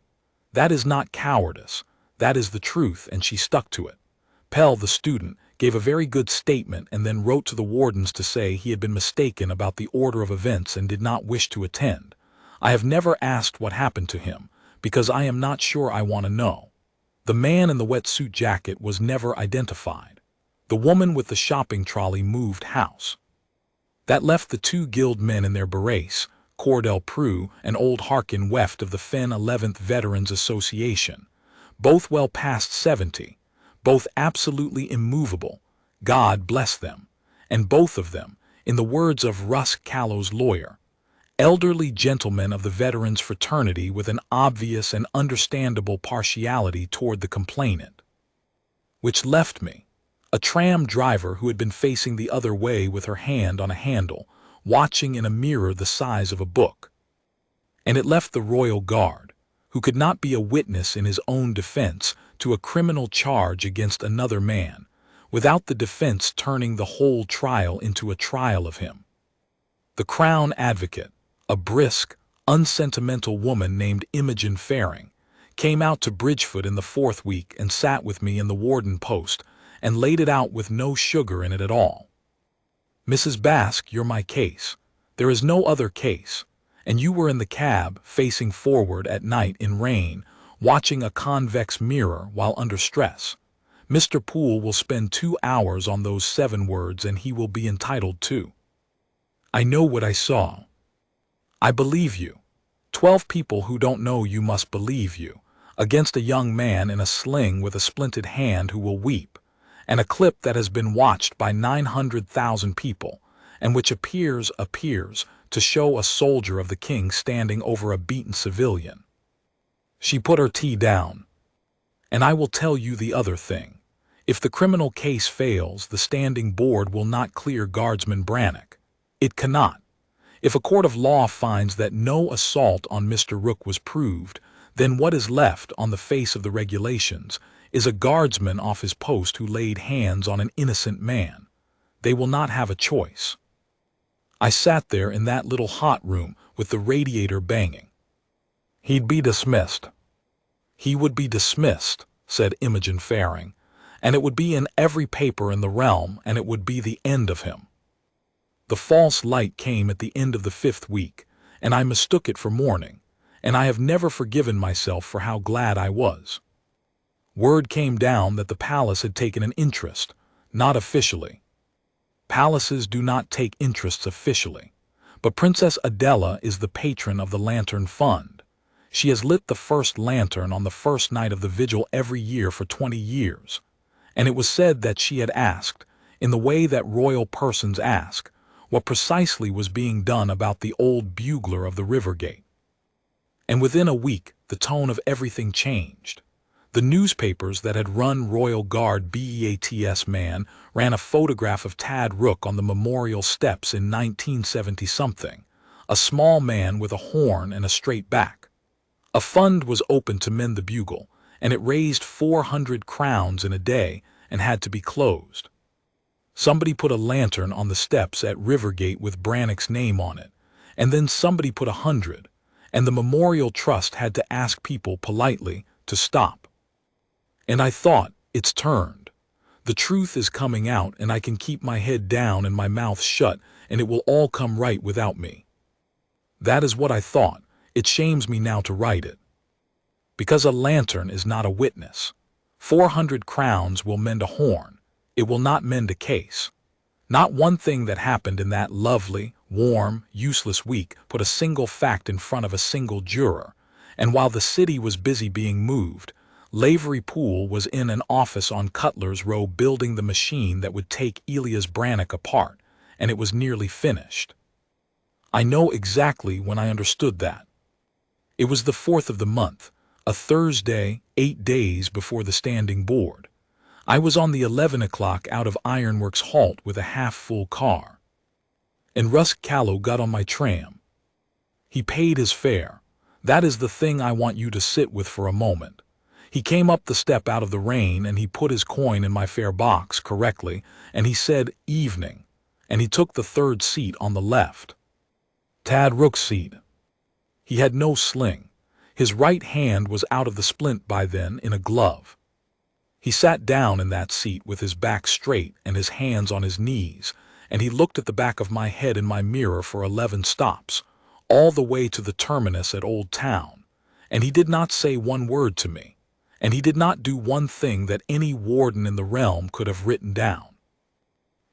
That is not cowardice. That is the truth, and she stuck to it. Pell, the student, gave a very good statement and then wrote to the wardens to say he had been mistaken about the order of events and did not wish to attend. I have never asked what happened to him, because I am not sure I want to know. The man in the wetsuit jacket was never identified. The woman with the shopping trolley moved house. That left the 2 guild men in their berets, Cordell Prue and old Harkin Weft of the Fen 11th Veterans Association, both well past 70, both absolutely immovable, God bless them, and both of them, in the words of Rusk Callow's lawyer, elderly gentlemen of the veterans fraternity with an obvious and understandable partiality toward the complainant. Which left me, a tram driver who had been facing the other way with her hand on a handle, watching in a mirror the size of a book. And it left the Royal Guard, who could not be a witness in his own defense to a criminal charge against another man, without the defense turning the whole trial into a trial of him. The Crown Advocate, a brisk, unsentimental woman named Imogen Faring, came out to Bridgefoot in the 4th week and sat with me in the warden post, and laid it out with no sugar in it at all. Mrs. Bask, you're my case. There is no other case. And you were in the cab, facing forward at night in rain, watching a convex mirror while under stress. Mr. Poole will spend 2 hours on those 7 words and he will be entitled to. I know what I saw. I believe you. 12 people who don't know you must believe you, against a young man in a sling with a splinted hand who will weep, and a clip that has been watched by 900,000 people, and which appears to show a soldier of the king standing over a beaten civilian. She put her tea down. And I will tell you the other thing. If the criminal case fails, the standing board will not clear Guardsman Brannock. It cannot. If a court of law finds that no assault on Mr. Rooke was proved, then what is left on the face of the regulations is a guardsman off his post who laid hands on an innocent man. They will not have a choice. I sat there in that little hot room with the radiator banging. He'd be dismissed. He would be dismissed, said Imogen Faring, and it would be in every paper in the realm, and it would be the end of him. The false light came at the end of the 5th week, and I mistook it for morning, and I have never forgiven myself for how glad I was. Word came down that the palace had taken an interest, not officially. Palaces do not take interests officially, but Princess Adela is the patron of the Lantern Fund. She has lit the first lantern on the first night of the vigil every year for 20 years, and it was said that she had asked, in the way that royal persons ask, what precisely was being done about the old bugler of the Rivergate. And within a week the tone of everything changed. The newspapers that had run Royal Guard BEATS man ran a photograph of Thad Rooke on the memorial steps in 1970-something, a small man with a horn and a straight back. A fund was opened to mend the bugle, and it raised 400 crowns in a day and had to be closed. Somebody put a lantern on the steps at Rivergate with Brannock's name on it, and then somebody put 100, and the Memorial Trust had to ask people politely to stop. And I thought, it's turned. The truth is coming out, and I can keep my head down and my mouth shut, and it will all come right without me. That is what I thought. It shames me now to write it. Because a lantern is not a witness. 400 crowns will mend a horn. It will not mend a case. Not one thing that happened in that lovely, warm, useless week put a single fact in front of a single juror, and while the city was busy being moved, Lavery Poole was in an office on Cutler's Row building the machine that would take Elias Brannock apart, and it was nearly finished. I know exactly when I understood that. It was the 4th of the month, a Thursday, 8 days before the standing board. I was on the 11 o'clock out of Ironworks halt with a half-full car. And Rusk Callow got on my tram. He paid his fare. That is the thing I want you to sit with for a moment. He came up the step out of the rain, and he put his coin in my fare box correctly, and he said, "Evening," and he took the 3rd seat on the left. Thad Rooke's seat. He had no sling. His right hand was out of the splint by then in a glove. He sat down in that seat with his back straight and his hands on his knees, and he looked at the back of my head in my mirror for 11 stops, all the way to the terminus at Old Town, and he did not say one word to me, and he did not do one thing that any warden in the realm could have written down.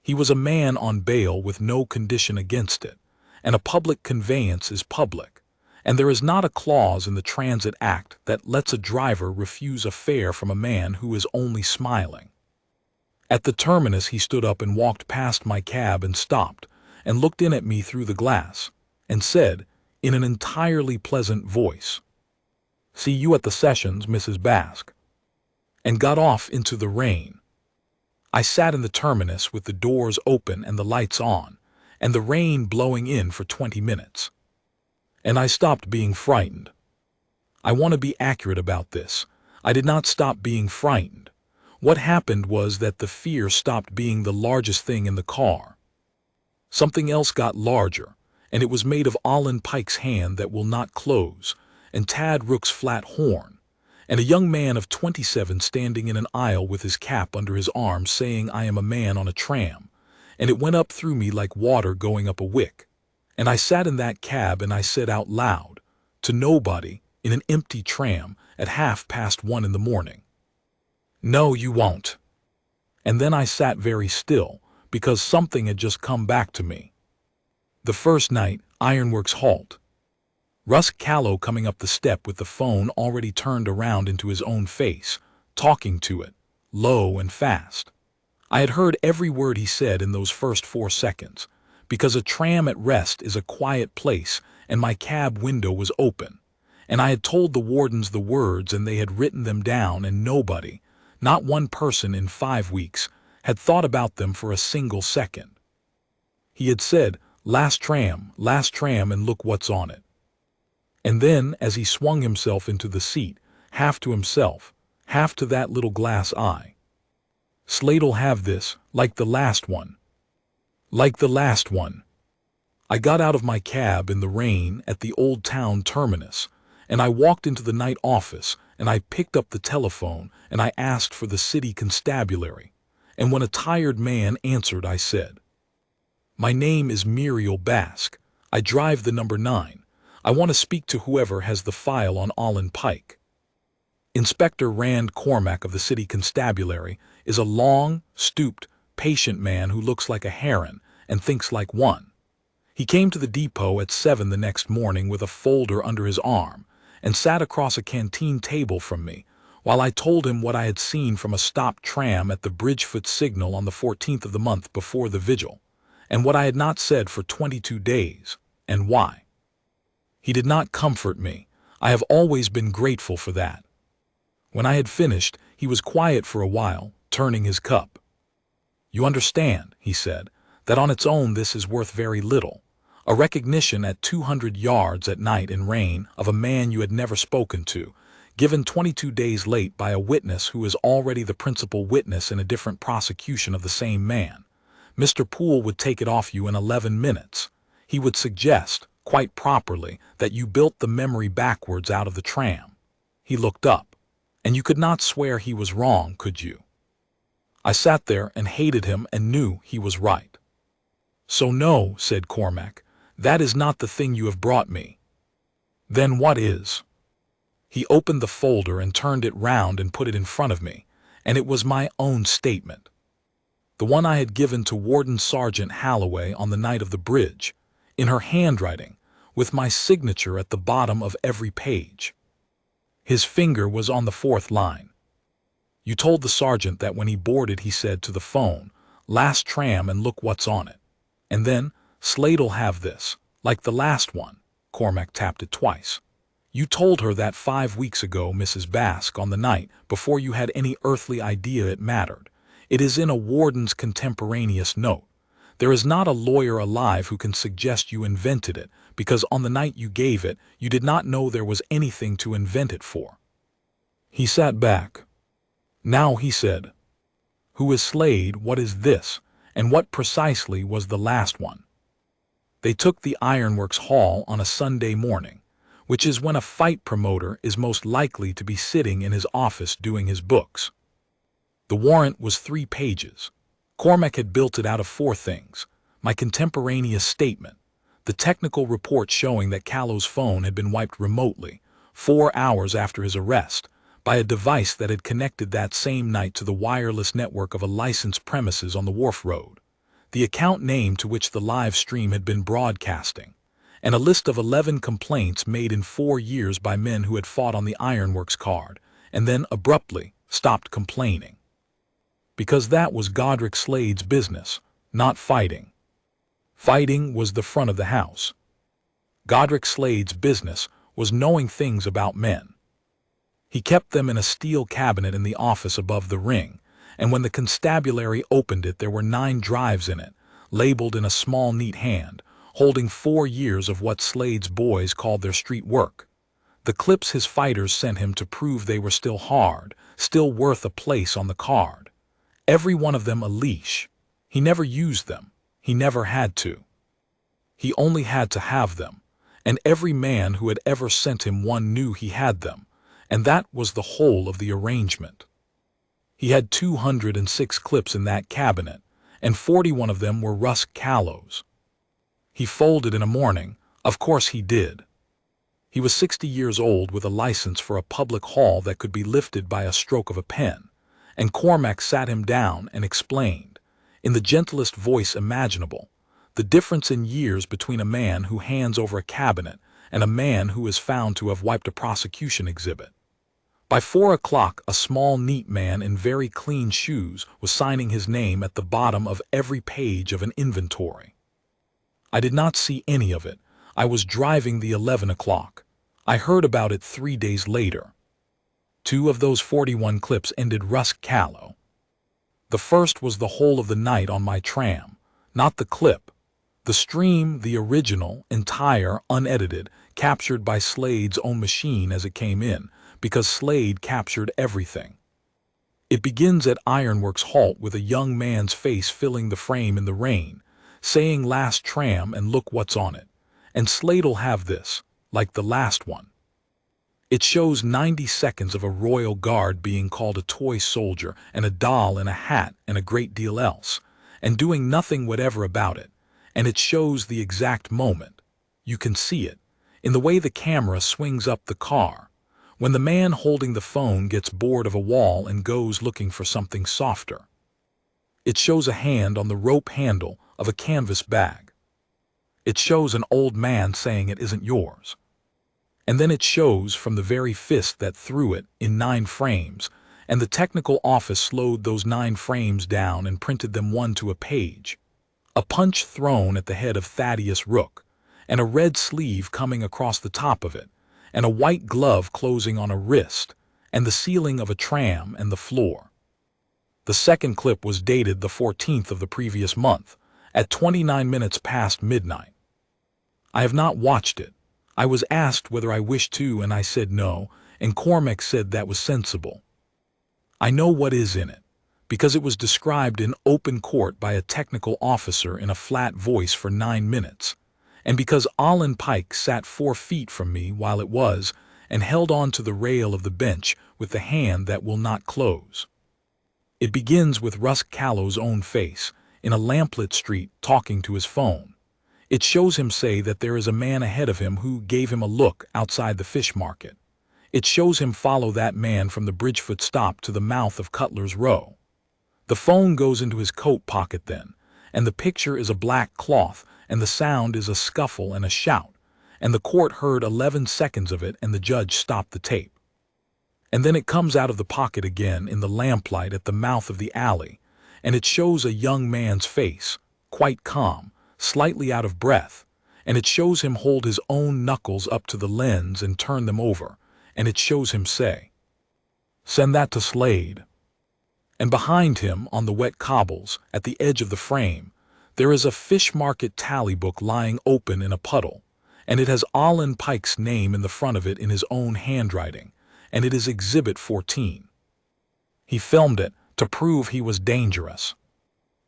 He was a man on bail with no condition against it, and a public conveyance is public, and there is not a clause in the Transit Act that lets a driver refuse a fare from a man who is only smiling. At the terminus he stood up and walked past my cab and stopped, and looked in at me through the glass, and said, in an entirely pleasant voice, "See you at the sessions, Mrs. Bask," and got off into the rain. I sat in the terminus with the doors open and the lights on, and the rain blowing in for 20 minutes. And I stopped being frightened. I want to be accurate about this. I did not stop being frightened. What happened was that the fear stopped being the largest thing in the car. Something else got larger, and it was made of Olin Pike's hand that will not close, and Thad Rooke's flat horn, and a young man of 27 standing in an aisle with his cap under his arm saying, "I am a man on a tram," and it went up through me like water going up a wick. And I sat in that cab and I said out loud, to nobody, in an empty tram at 1:30 in the morning, "No, you won't." And then I sat very still, because something had just come back to me. The first night, Ironworks halt. Rusk Callow coming up the step with the phone already turned around into his own face, talking to it, low and fast. I had heard every word he said in those first 4 seconds, because a tram at rest is a quiet place, and my cab window was open, and I had told the wardens the words and they had written them down, and nobody, not one person in 5 weeks, had thought about them for a single second. He had said, last tram, and look what's on it." And then, as he swung himself into the seat, half to himself, half to that little glass eye, "Slate'll have this, like the last one. Like the last one." I got out of my cab in the rain at the Old Town terminus, and I walked into the night office, and I picked up the telephone, and I asked for the city constabulary, and when a tired man answered, I said, "My name is Muriel Bask. I drive the number 9. I want to speak to whoever has the file on Olin Pike." Inspector Rand Cormack of the city constabulary is a long, stooped, patient man who looks like a heron and thinks like one. He came to the depot at 7 the next morning with a folder under his arm and sat across a canteen table from me while I told him what I had seen from a stopped tram at the Bridgefoot signal on the 14th of the month before the vigil, and what I had not said for 22 days, and why. He did not comfort me. I have always been grateful for that. When I had finished, he was quiet for a while, turning his cup. "You understand," he said, "that on its own this is worth very little. A recognition at 200 yards at night in rain of a man you had never spoken to, given 22 days late by a witness who is already the principal witness in a different prosecution of the same man. Mr. Poole would take it off you in 11 minutes. He would suggest, quite properly, that you built the memory backwards out of the tram." He looked up, And you could not swear he was wrong, could you? I sat there and hated him and knew he was right. So no, said Cormac, that is not the thing you have brought me. Then what is? He opened the folder and turned it round and put it in front of me, and it was my own statement. The one I had given to Warden Sergeant Holloway on the night of the bridge, in her handwriting, with my signature at the bottom of every page. His finger was on the 4th line. You told the sergeant that when he boarded he said to the phone, "Last tram and look what's on it." And then, "Slade'll have this, like the last one." Cormac tapped it twice. You told her that 5 weeks ago, Mrs. Bask, on the night before you had any earthly idea it mattered. It is in a warden's contemporaneous note. There is not a lawyer alive who can suggest you invented it, because on the night you gave it, you did not know there was anything to invent it for. He sat back. Now, he said, who is Slade, what is this, and what precisely was the last one? They took the Ironworks Hall on a Sunday morning, which is when a fight promoter is most likely to be sitting in his office doing his books. The warrant was 3 pages. Cormac had built it out of 4 things: my contemporaneous statement, the technical report showing that Callow's phone had been wiped remotely, 4 hours after his arrest, by a device that had connected that same night to the wireless network of a licensed premises on the Wharf Road, the account name to which the live stream had been broadcasting, and a list of 11 complaints made in 4 years by men who had fought on the Ironworks card, and then abruptly stopped complaining. Because that was Godric Slade's business, not fighting. Fighting was the front of the house. Godric Slade's business was knowing things about men. He kept them in a steel cabinet in the office above the ring, and when the constabulary opened it there were 9 drives in it, labeled in a small neat hand, holding 4 years of what Slade's boys called their street work. The clips his fighters sent him to prove they were still hard, still worth a place on the card. Every one of them a leash. He never used them. He never had to. He only had to have them, and every man who had ever sent him one knew he had them, and that was the whole of the arrangement. He had 206 clips in that cabinet, and 41 of them were Rusk Callow's. He folded in a morning, of course he did. He was 60 years old with a license for a public hall that could be lifted by a stroke of a pen, and Cormac sat him down and explained, in the gentlest voice imaginable, the difference in years between a man who hands over a cabinet and a man who is found to have wiped a prosecution exhibit. By 4 o'clock, a small, neat man in very clean shoes was signing his name at the bottom of every page of an inventory. I did not see any of it. I was driving the 11 o'clock. I heard about it 3 days later. 2 of those 41 clips ended Rusk Callow. The first was the whole of the night on my tram, not the clip. The stream, the original, entire, unedited, captured by Slade's own machine as it came in, because Slade captured everything. It begins at Ironworks Halt with a young man's face filling the frame in the rain, saying "Last tram and look what's on it," and Slade'll have this, like the last one. It shows 90 seconds of a royal guard being called a toy soldier and a doll in a hat and a great deal else, and doing nothing whatever about it, and it shows the exact moment. You can see it, in the way the camera swings up the car, when the man holding the phone gets bored of a wall and goes looking for something softer. It shows a hand on the rope handle of a canvas bag. It shows an old man saying it isn't yours. And then it shows from the very fist that threw it in 9 frames, and the technical office slowed those 9 frames down and printed them one to a page. A punch thrown at the head of Thaddeus Rooke, and a red sleeve coming across the top of it, and a white glove closing on a wrist, and the ceiling of a tram and the floor. The second clip was dated the 14th of the previous month, at 29 minutes past midnight. I have not watched it. I was asked whether I wished to, and I said no, and Cormac said that was sensible. I know what is in it, because it was described in open court by a technical officer in a flat voice for 9 minutes, and because Olin Pike sat 4 feet from me while it was, and held on to the rail of the bench with with the hand that will not close. It begins with Rusk Callow's own face, in a lamplit street, talking to his phone. It shows him say that there is a man ahead of him who gave him a look outside the fish market. It shows him follow that man from the Bridgefoot stop to the mouth of Cutler's Row. The phone goes into his coat pocket then, and the picture is a black cloth, and the sound is a scuffle and a shout, and the court heard 11 seconds of it, and the judge stopped the tape. And then it comes out of the pocket again in the lamplight at the mouth of the alley, and it shows a young man's face, quite calm, slightly out of breath, and it shows him hold his own knuckles up to the lens and turn them over, and it shows him say, "Send that to Slade." And behind him, on the wet cobbles, at the edge of the frame, there is a fish market tally book lying open in a puddle, and it has Olin Pike's name in the front of it in his own handwriting, and it is Exhibit 14. He filmed it to prove he was dangerous.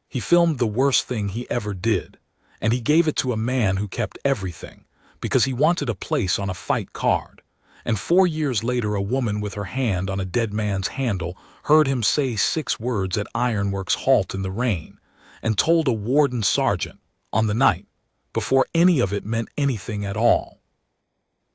He filmed the worst thing he ever did, and he gave it to a man who kept everything, because he wanted a place on a fight card. And 4 years later, a woman with her hand on a dead man's handle heard him say 6 words at Ironworks Halt in the rain, and told a warden sergeant, on the night, before any of it meant anything at all.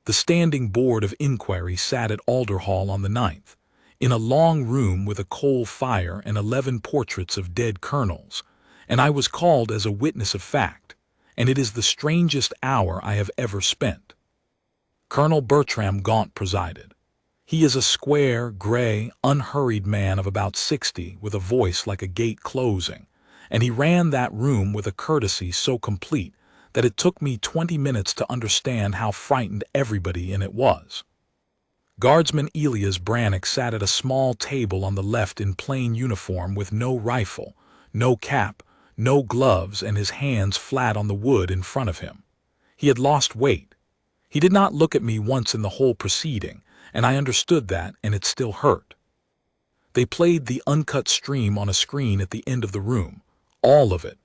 The Standing Board of Inquiry sat at Alderhall on the 9th, in a long room with a coal fire and 11 portraits of dead colonels, and I was called as a witness of fact, and it is the strangest hour I have ever spent. Colonel Bertram Gaunt presided. He is a square, gray, unhurried man of about 60, with a voice like a gate closing, and he ran that room with a courtesy so complete that it took me 20 minutes to understand how frightened everybody in it was. Guardsman Elias Brannock sat at a small table on the left in plain uniform with no rifle, no cap, no gloves, and his hands flat on the wood in front of him. He had lost weight. He did not look at me once in the whole proceeding, and I understood that, and it still hurt. They played the uncut stream on a screen at the end of the room, all of it.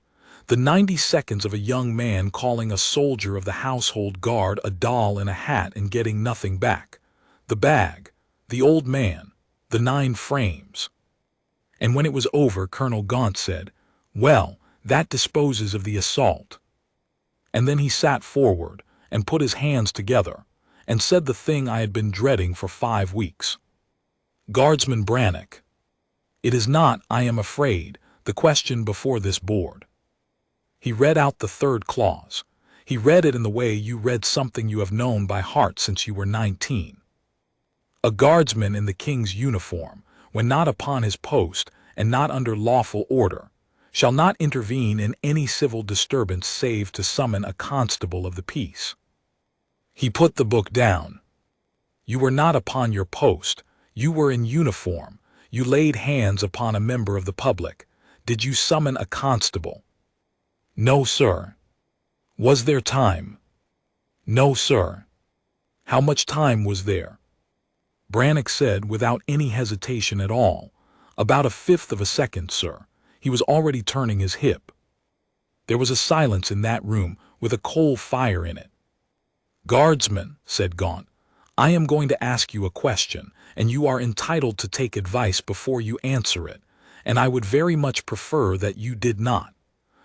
The 90 seconds of a young man calling a soldier of the household guard a doll in a hat and getting nothing back. The bag, the old man, the 9 frames. And when it was over, Colonel Gaunt said, "Well, that disposes of the assault." And then he sat forward and put his hands together and said the thing I had been dreading for 5 weeks. Guardsman Brannock, it is not, I am afraid, the question before this board. He read out the 3rd clause. He read it in the way you read something you have known by heart since you were 19. A guardsman in the king's uniform, when not upon his post and not under lawful order, shall not intervene in any civil disturbance save to summon a constable of the peace. He put the book down. You were not upon your post. You were in uniform. You laid hands upon a member of the public. Did you summon a constable? No, sir. Was there time? No, sir. How much time was there? Brannock said without any hesitation at all, "About 1/5 of a second, sir." He was already turning his hip. There was a silence in that room with a coal fire in it. "Guardsman," said Gaunt, "I am going to ask you a question, and you are entitled to take advice before you answer it, and I would very much prefer that you did not.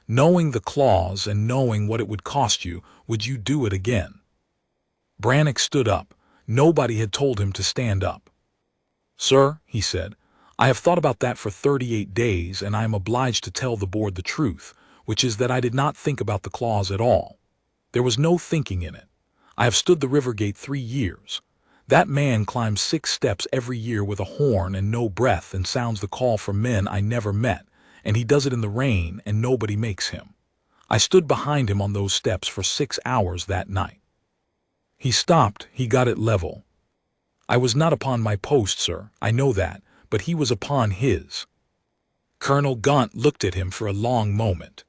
Knowing the clause and knowing what it would cost you, would you do it again?" Brannock stood up. Nobody had told him to stand up. "Sir," he said, "I have thought about that for 38 days, and I am obliged to tell the board the truth, which is that I did not think about the clause at all. There was no thinking in it. I have stood the river gate 3 years. That man climbs 6 steps every year with a horn and no breath and sounds the call for men I never met, and he does it in the rain and nobody makes him. I stood behind him on those steps for 6 hours that night." He stopped. He got it level. "I was not upon my post, sir, I know that, but he was upon his." Colonel Gaunt looked at him for a long moment.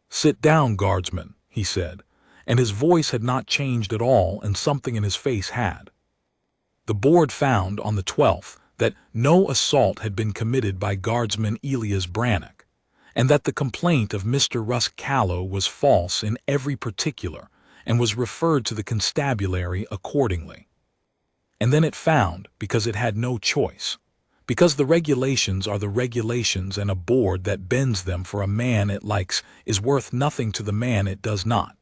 "Sit down, guardsman," he said, and his voice had not changed at all, and something in his face had. The board found on the 12th that no assault had been committed by Guardsman Elias Brannock, and that the complaint of Mr. Rusk Callow was false in every particular, and was referred to the constabulary accordingly. And then it found, because it had no choice. Because the regulations are the regulations, and a board that bends them for a man it likes is worth nothing to the man it does not,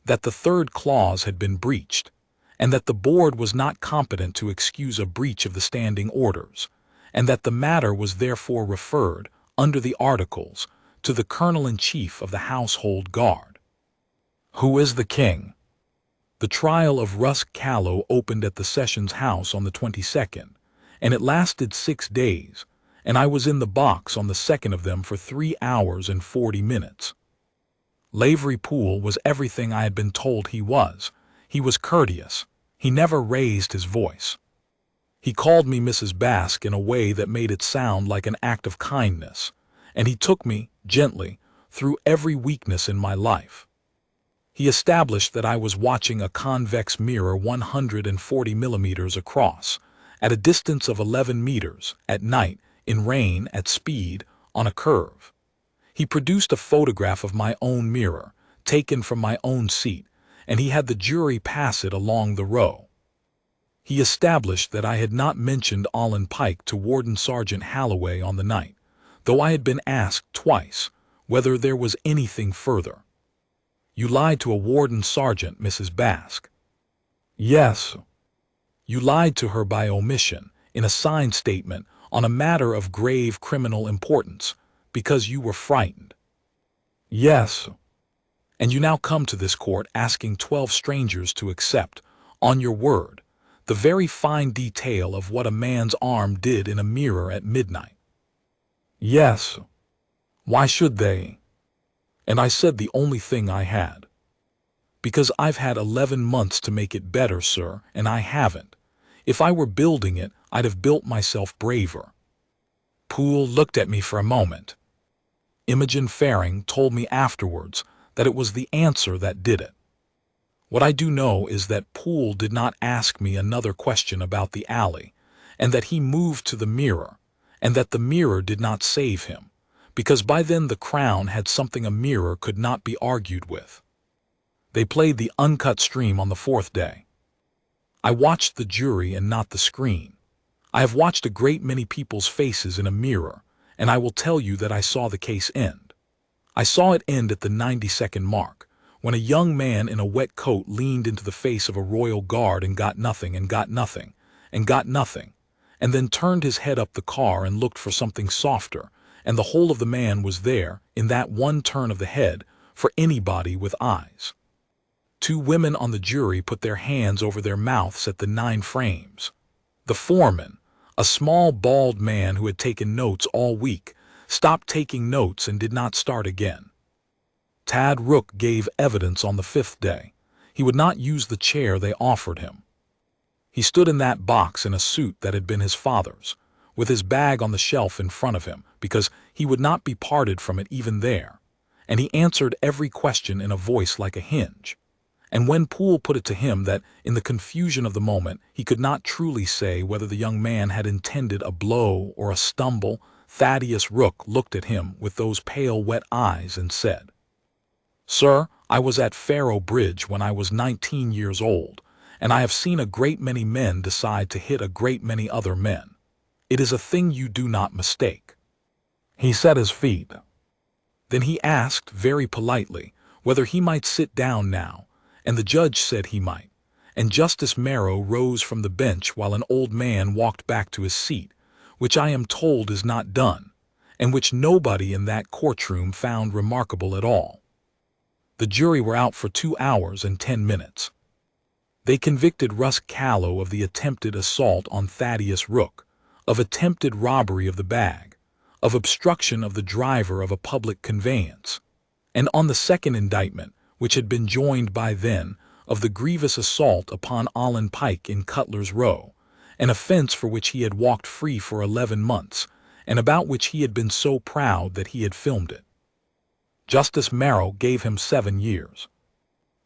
that the third clause had been breached, and that the board was not competent to excuse a breach of the standing orders, and that the matter was therefore referred, under the articles, to the colonel-in-chief of the household guard. Who is the king? The trial of Rusk Callow opened at the Sessions House on the 22nd, and it lasted 6 days, and I was in the box on the second of them for 3 hours and 40 minutes. Lavery Poole was everything I had been told he was. He was courteous. He never raised his voice. He called me Mrs. Baske in a way that made it sound like an act of kindness, and he took me, gently, through every weakness in my life. He established that I was watching a convex mirror 140 millimeters across, at a distance of 11 meters, at night, in rain, at speed, on a curve. He produced a photograph of my own mirror, taken from my own seat, and he had the jury pass it along the row. He established that I had not mentioned Allen Pike to Warden Sergeant Halloway on the night, though I had been asked twice whether there was anything further. You lied to a warden sergeant, Mrs. Baske. Yes. You lied to her by omission, in a signed statement, on a matter of grave criminal importance, because you were frightened. Yes. And you now come to this court asking 12 strangers to accept, on your word, the very fine detail of what a man's arm did in a mirror at midnight. Yes. Why should they? And I said the only thing I had. Because I've had 11 months to make it better, sir, and I haven't. If I were building it, I'd have built myself braver. Poole looked at me for a moment. Imogen Faring told me afterwards that it was the answer that did it. What I do know is that Poole did not ask me another question about the alley, and that he moved to the mirror, and that the mirror did not save him, because by then the Crown had something a mirror could not be argued with. They played the uncut stream on the 4th day. I watched the jury and not the screen. I have watched a great many people's faces in a mirror, and I will tell you that I saw the case end. I saw it end at the 92nd mark, when a young man in a wet coat leaned into the face of a royal guard and got nothing and got nothing and got nothing, and then turned his head up the car and looked for something softer, and the whole of the man was there, in that one turn of the head, for anybody with eyes. 2 women on the jury put their hands over their mouths at the 9 frames. The foreman, a small bald man who had taken notes all week, stopped taking notes and did not start again. Thad Rooke gave evidence on the 5th day. He would not use the chair they offered him. He stood in that box in a suit that had been his father's, with his bag on the shelf in front of him, because he would not be parted from it even there, and he answered every question in a voice like a hinge. And when Poole put it to him that, in the confusion of the moment, he could not truly say whether the young man had intended a blow or a stumble, Thaddeus Rooke looked at him with those pale, wet eyes and said, "Sir, I was at Kingsferry Bridge when I was 19 years old, and I have seen a great many men decide to hit a great many other men. It is a thing you do not mistake." He set his feet. Then he asked, very politely, whether he might sit down now, and the judge said he might, and Justice Marrow rose from the bench while an old man walked back to his seat, which I am told is not done, and which nobody in that courtroom found remarkable at all. The jury were out for 2 hours and 10 minutes. They convicted Rusk Callow of the attempted assault on Thaddeus Rooke, of attempted robbery of the bag, of obstruction of the driver of a public conveyance, and on the second indictment, which had been joined by then, of the grievous assault upon Allen Pike in Cutler's Row, an offense for which he had walked free for 11 months, and about which he had been so proud that he had filmed it. Justice Marrow gave him 7 years.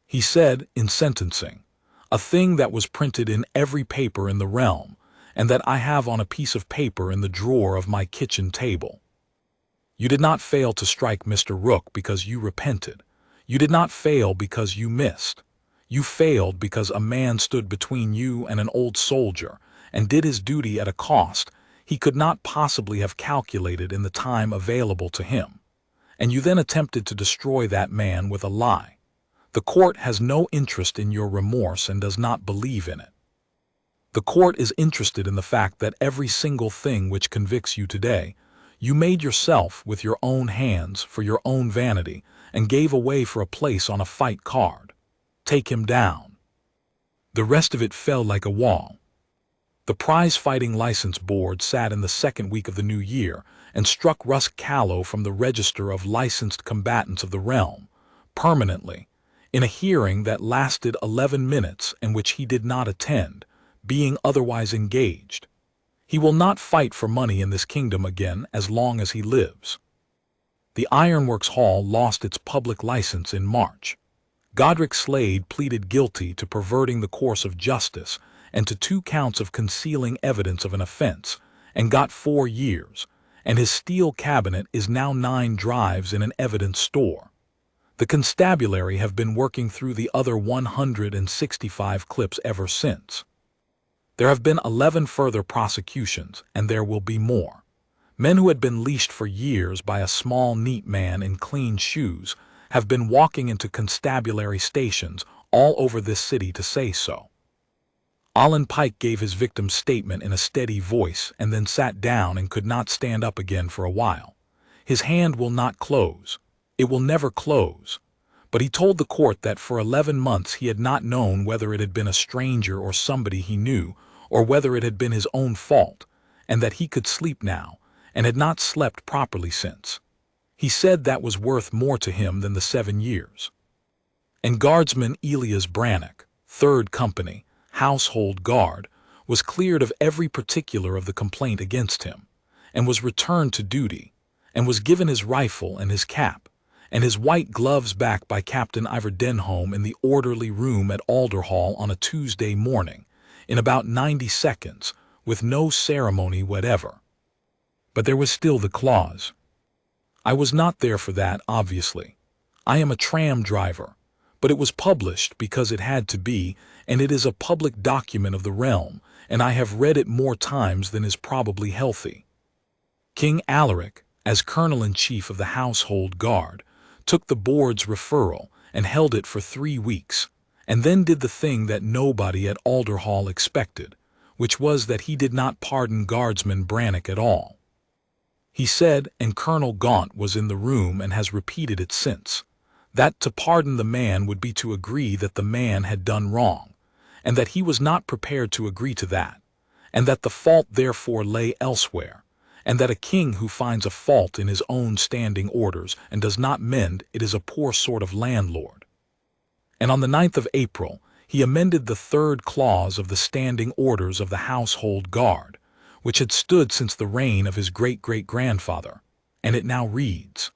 He said, in sentencing, a thing that was printed in every paper in the realm, and that I have on a piece of paper in the drawer of my kitchen table. You did not fail to strike Mr. Rooke because you repented. You did not fail because you missed. You failed because a man stood between you and an old soldier, and did his duty at a cost he could not possibly have calculated in the time available to him. And you then attempted to destroy that man with a lie. The court has no interest in your remorse and does not believe in it. The court is interested in the fact that every single thing which convicts you today, you made yourself with your own hands for your own vanity and gave away for a place on a fight card. Take him down. The rest of it fell like a wall. The prize-fighting license board sat in the second week of the new year and struck Rusk Callow from the register of licensed combatants of the realm, permanently, in a hearing that lasted 11 minutes and which he did not attend, being otherwise engaged. He will not fight for money in this kingdom again as long as he lives. The Ironworks Hall lost its public license in March. Godric Slade pleaded guilty to perverting the course of justice and to 2 counts of concealing evidence of an offense, and got 4 years, and his steel cabinet is now 9 drives in an evidence store. The constabulary have been working through the other 165 clips ever since. There have been 11 further prosecutions, and there will be more. Men who had been leashed for years by a small, neat man in clean shoes have been walking into constabulary stations all over this city to say so. Alan Pike gave his victim's statement in a steady voice and then sat down and could not stand up again for a while. His hand will not close. It will never close. But he told the court that for 11 months he had not known whether it had been a stranger or somebody he knew, or whether it had been his own fault, and that he could sleep now, and had not slept properly since. He said that was worth more to him than the 7 years. And guardsman Elias Brannock, 3rd Company, household guard, was cleared of every particular of the complaint against him, and was returned to duty, and was given his rifle and his cap, and his white gloves back by Captain Ivor Denholm in the orderly room at Alderhall on a Tuesday morning, in about 90 seconds, with no ceremony whatever. But there was still the clause. I was not there for that, obviously. I am a tram driver, but it was published because it had to be, and it is a public document of the realm, and I have read it more times than is probably healthy. King Alaric, as Colonel-in-Chief of the Household Guard, took the board's referral and held it for 3 weeks, and then did the thing that nobody at Alderhall expected, which was that he did not pardon Guardsman Brannock at all. He said, and Colonel Gaunt was in the room and has repeated it since, that to pardon the man would be to agree that the man had done wrong, and that he was not prepared to agree to that, and that the fault therefore lay elsewhere, and that a king who finds a fault in his own standing orders and does not mend it is a poor sort of landlord. And on the 9th of April he amended the 3rd clause of the standing orders of the Household Guard, which had stood since the reign of his great-great-grandfather, and it now reads,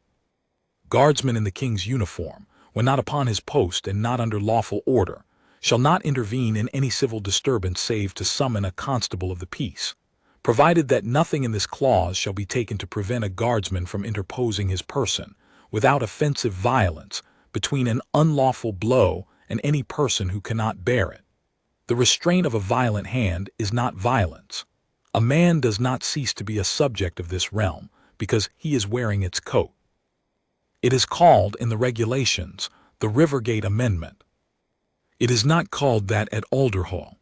Guardsman in the king's uniform, when not upon his post and not under lawful order, shall not intervene in any civil disturbance save to summon a constable of the peace, provided that nothing in this clause shall be taken to prevent a guardsman from interposing his person, without offensive violence, between an unlawful blow and any person who cannot bear it. The restraint of a violent hand is not violence. A man does not cease to be a subject of this realm because he is wearing its coat. It is called in the regulations the Rivergate Amendment. It is not called that at Alderhall.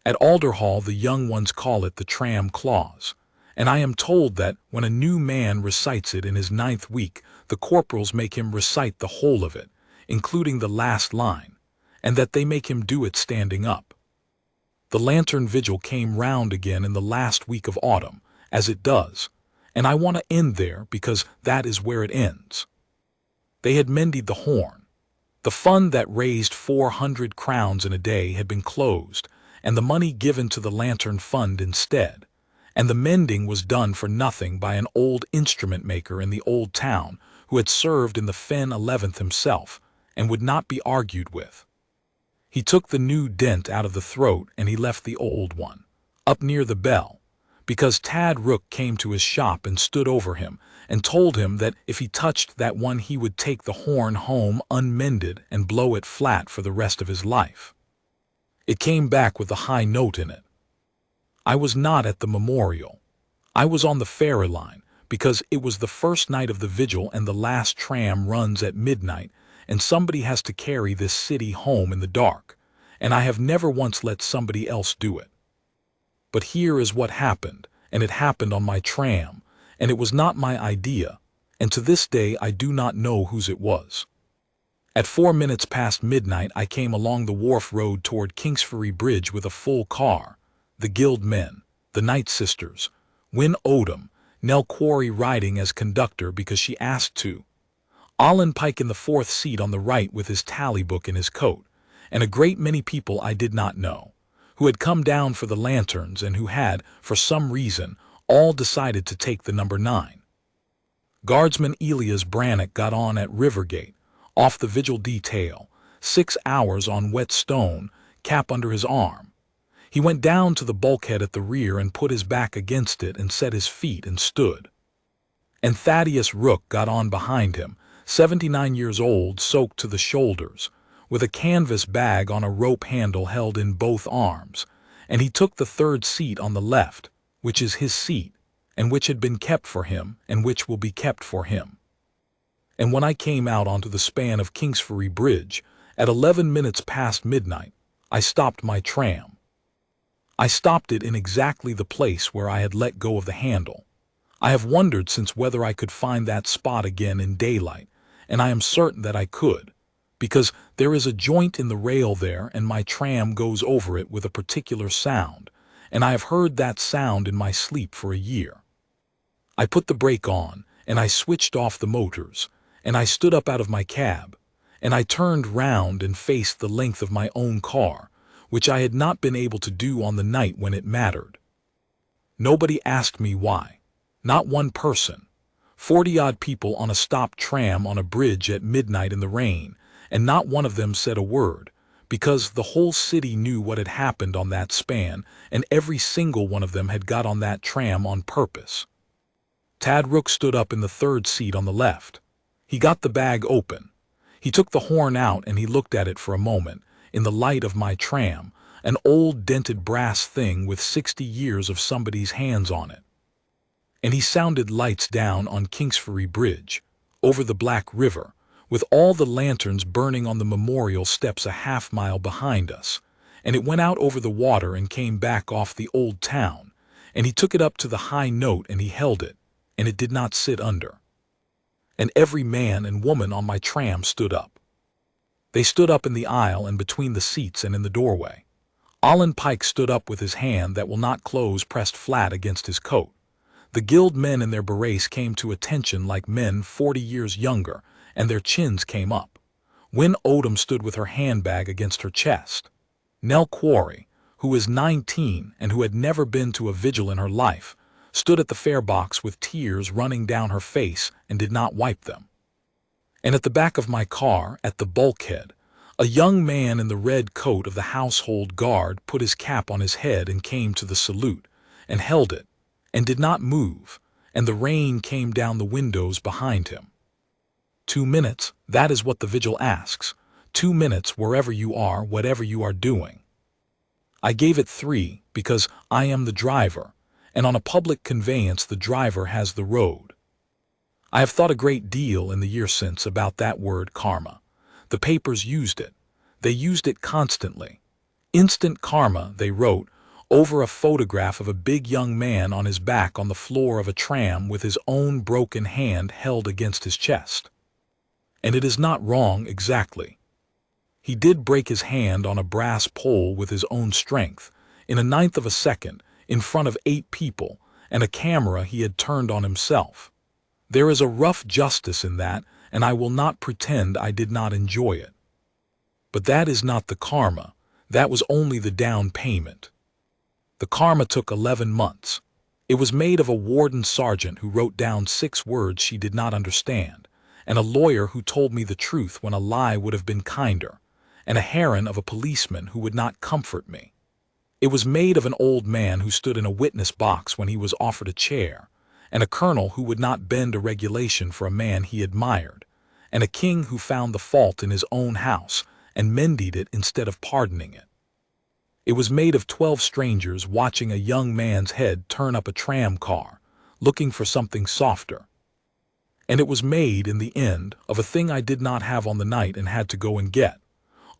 At Alderhall the young ones call it the tram clause, and I am told that when a new man recites it in his 9th week, the corporals make him recite the whole of it, including the last line, and that they make him do it standing up. The Lantern Vigil came round again in the last week of autumn, as it does, and I want to end there because that is where it ends. They had mended the horn. The fund that raised 400 crowns in a day had been closed, and the money given to the Lantern Fund instead, and the mending was done for nothing by an old instrument maker in the old town who had served in the Fen 11th himself, and would not be argued with. He took the new dent out of the throat and he left the old one, up near the bell, because Thad Rooke came to his shop and stood over him and told him that if he touched that one he would take the horn home unmended and blow it flat for the rest of his life. It came back with a high note in it. I was not at the memorial. I was on the ferry line, because it was the first night of the vigil and the last tram runs at midnight, and somebody has to carry this city home in the dark, and I have never once let somebody else do it. But here is what happened, and it happened on my tram, and it was not my idea, and to this day I do not know whose it was. At 4 minutes past midnight I came along the wharf road toward Kingsferry Bridge with a full car, the guild men, the night sisters, Win Odom, Nell Quarry riding as conductor because she asked to, Alan Pike in the fourth seat on the right with his tally book in his coat, and a great many people I did not know, who had come down for the lanterns and who had, for some reason, all decided to take the number 9. Guardsman Elias Brannock got on at Rivergate, off the vigil detail, 6 hours on wet stone, cap under his arm. He went down to the bulkhead at the rear and put his back against it and set his feet and stood. And Thaddeus Rooke got on behind him, 79 years old, soaked to the shoulders, with a canvas bag on a rope handle held in both arms, and he took the third seat on the left, which is his seat, and which had been kept for him, and which will be kept for him. And when I came out onto the span of Kingsferry Bridge, at 11 minutes past midnight, I stopped my tram. I stopped it in exactly the place where I had let go of the handle. I have wondered since whether I could find that spot again in daylight, and I am certain that I could, because there is a joint in the rail there and my tram goes over it with a particular sound, and I have heard that sound in my sleep for a year. I put the brake on, and I switched off the motors, and I stood up out of my cab, and I turned round and faced the length of my own car, which I had not been able to do on the night when it mattered. Nobody asked me why. Not one person. 40-odd people on a stopped tram on a bridge at midnight in the rain, and not one of them said a word, because the whole city knew what had happened on that span, and every single one of them had got on that tram on purpose. Tad Rooke stood up in the third seat on the left. He got the bag open. He took the horn out and he looked at it for a moment, in the light of my tram, an old dented brass thing with 60 years of somebody's hands on it. And he sounded lights down on Kingsferry Bridge, over the Black River, with all the lanterns burning on the memorial steps a half-mile behind us, and it went out over the water and came back off the old town, and he took it up to the high note and he held it, and it did not sit under. And every man and woman on my tram stood up. They stood up in the aisle and between the seats and in the doorway. Alan Pike stood up with his hand that will not close pressed flat against his coat. The guild men in their berets came to attention like men 40 years younger, and their chins came up. Win Odom stood with her handbag against her chest. Nell Quarry, who is 19 and who had never been to a vigil in her life, stood at the fare box with tears running down her face and did not wipe them. And at the back of my car, at the bulkhead, a young man in the red coat of the household guard put his cap on his head and came to the salute, and held it, and did not move, and the rain came down the windows behind him. 2 minutes, that is what the vigil asks. 2 minutes wherever you are, whatever you are doing. I gave it 3 because I am the driver, and on a public conveyance the driver has the road. I have thought a great deal in the year since about that word karma. The papers used it. They used it constantly. Instant karma, they wrote, over a photograph of a big young man on his back on the floor of a tram with his own broken hand held against his chest. And it is not wrong exactly. He did break his hand on a brass pole with his own strength, in a 1/9 of a second, in front of 8 people, and a camera he had turned on himself. There is a rough justice in that, and I will not pretend I did not enjoy it. But that is not the karma. That was only the down payment. The karma took 11 months. It was made of a warden sergeant who wrote down 6 words she did not understand, and a lawyer who told me the truth when a lie would have been kinder, and a heron of a policeman who would not comfort me. It was made of an old man who stood in a witness box when he was offered a chair, and a colonel who would not bend a regulation for a man he admired, and a king who found the fault in his own house and mended it instead of pardoning it. It was made of 12 strangers watching a young man's head turn up a tram car, looking for something softer. And it was made, in the end, of a thing I did not have on the night and had to go and get.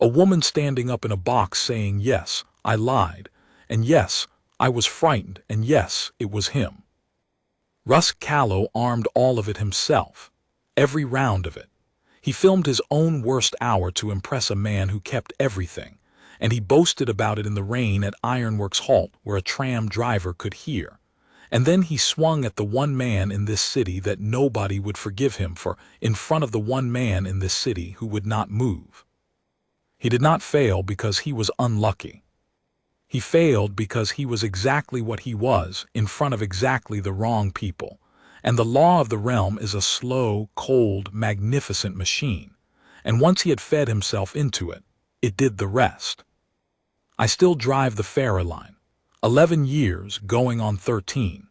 A woman standing up in a box saying, yes, I lied, and yes, I was frightened, and yes, it was him. Rusk Callow armed all of it himself, every round of it. He filmed his own worst hour to impress a man who kept everything, and he boasted about it in the rain at Ironworks Halt where a tram driver could hear. And then he swung at the one man in this city that nobody would forgive him for, in front of the one man in this city who would not move. He did not fail because he was unlucky. He failed because he was exactly what he was, in front of exactly the wrong people. And the law of the realm is a slow, cold, magnificent machine. And once he had fed himself into it, it did the rest. I still drive the Farah line. 11 years, going on 13.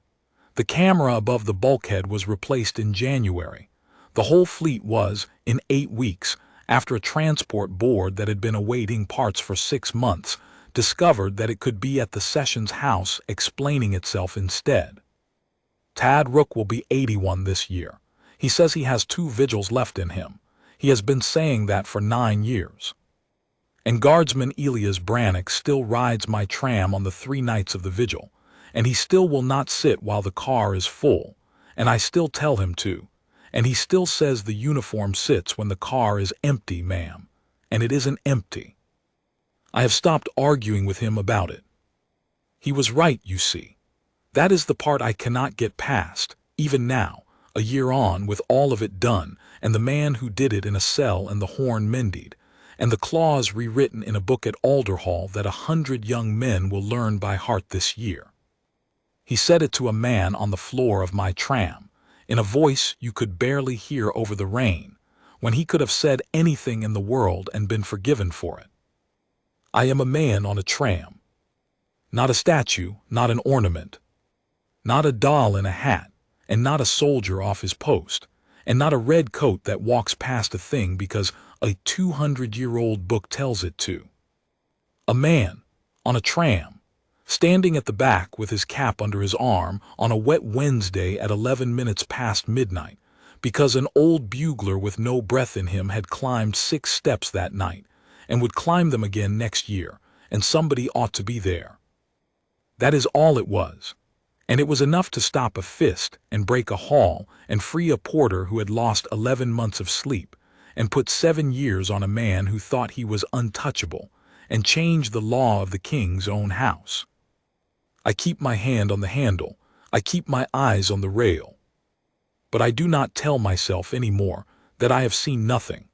The camera above the bulkhead was replaced in January. The whole fleet was, in 8 weeks, after a transport board that had been awaiting parts for 6 months, discovered that it could be at the Sessions House explaining itself instead. Thad Rooke will be 81 this year. He says he has 2 vigils left in him. He has been saying that for 9 years. And guardsman Elias Brannock still rides my tram on the 3 nights of the vigil, and he still will not sit while the car is full, and I still tell him to, and he still says the uniform sits when the car is empty, ma'am, and it isn't empty. I have stopped arguing with him about it. He was right, you see. That is the part I cannot get past, even now, a year on, with all of it done, and the man who did it in a cell and the horn mended, and the clause rewritten in a book at Alderhall that 100 young men will learn by heart this year. He said it to a man on the floor of my tram, in a voice you could barely hear over the rain, when he could have said anything in the world and been forgiven for it. I am a man on a tram. Not a statue, not an ornament. Not a doll in a hat, and not a soldier off his post, and not a red coat that walks past a thing because a 200-year-old book tells it to. A man, on a tram, standing at the back with his cap under his arm on a wet Wednesday at 11 minutes past midnight, because an old bugler with no breath in him had climbed 6 steps that night, and would climb them again next year, and somebody ought to be there. That is all it was. And it was enough to stop a fist and break a hall and free a porter who had lost 11 months of sleep, and put 7 years on a man who thought he was untouchable, and change the law of the king's own house. I keep my hand on the handle, I keep my eyes on the rail. But I do not tell myself any more that I have seen nothing.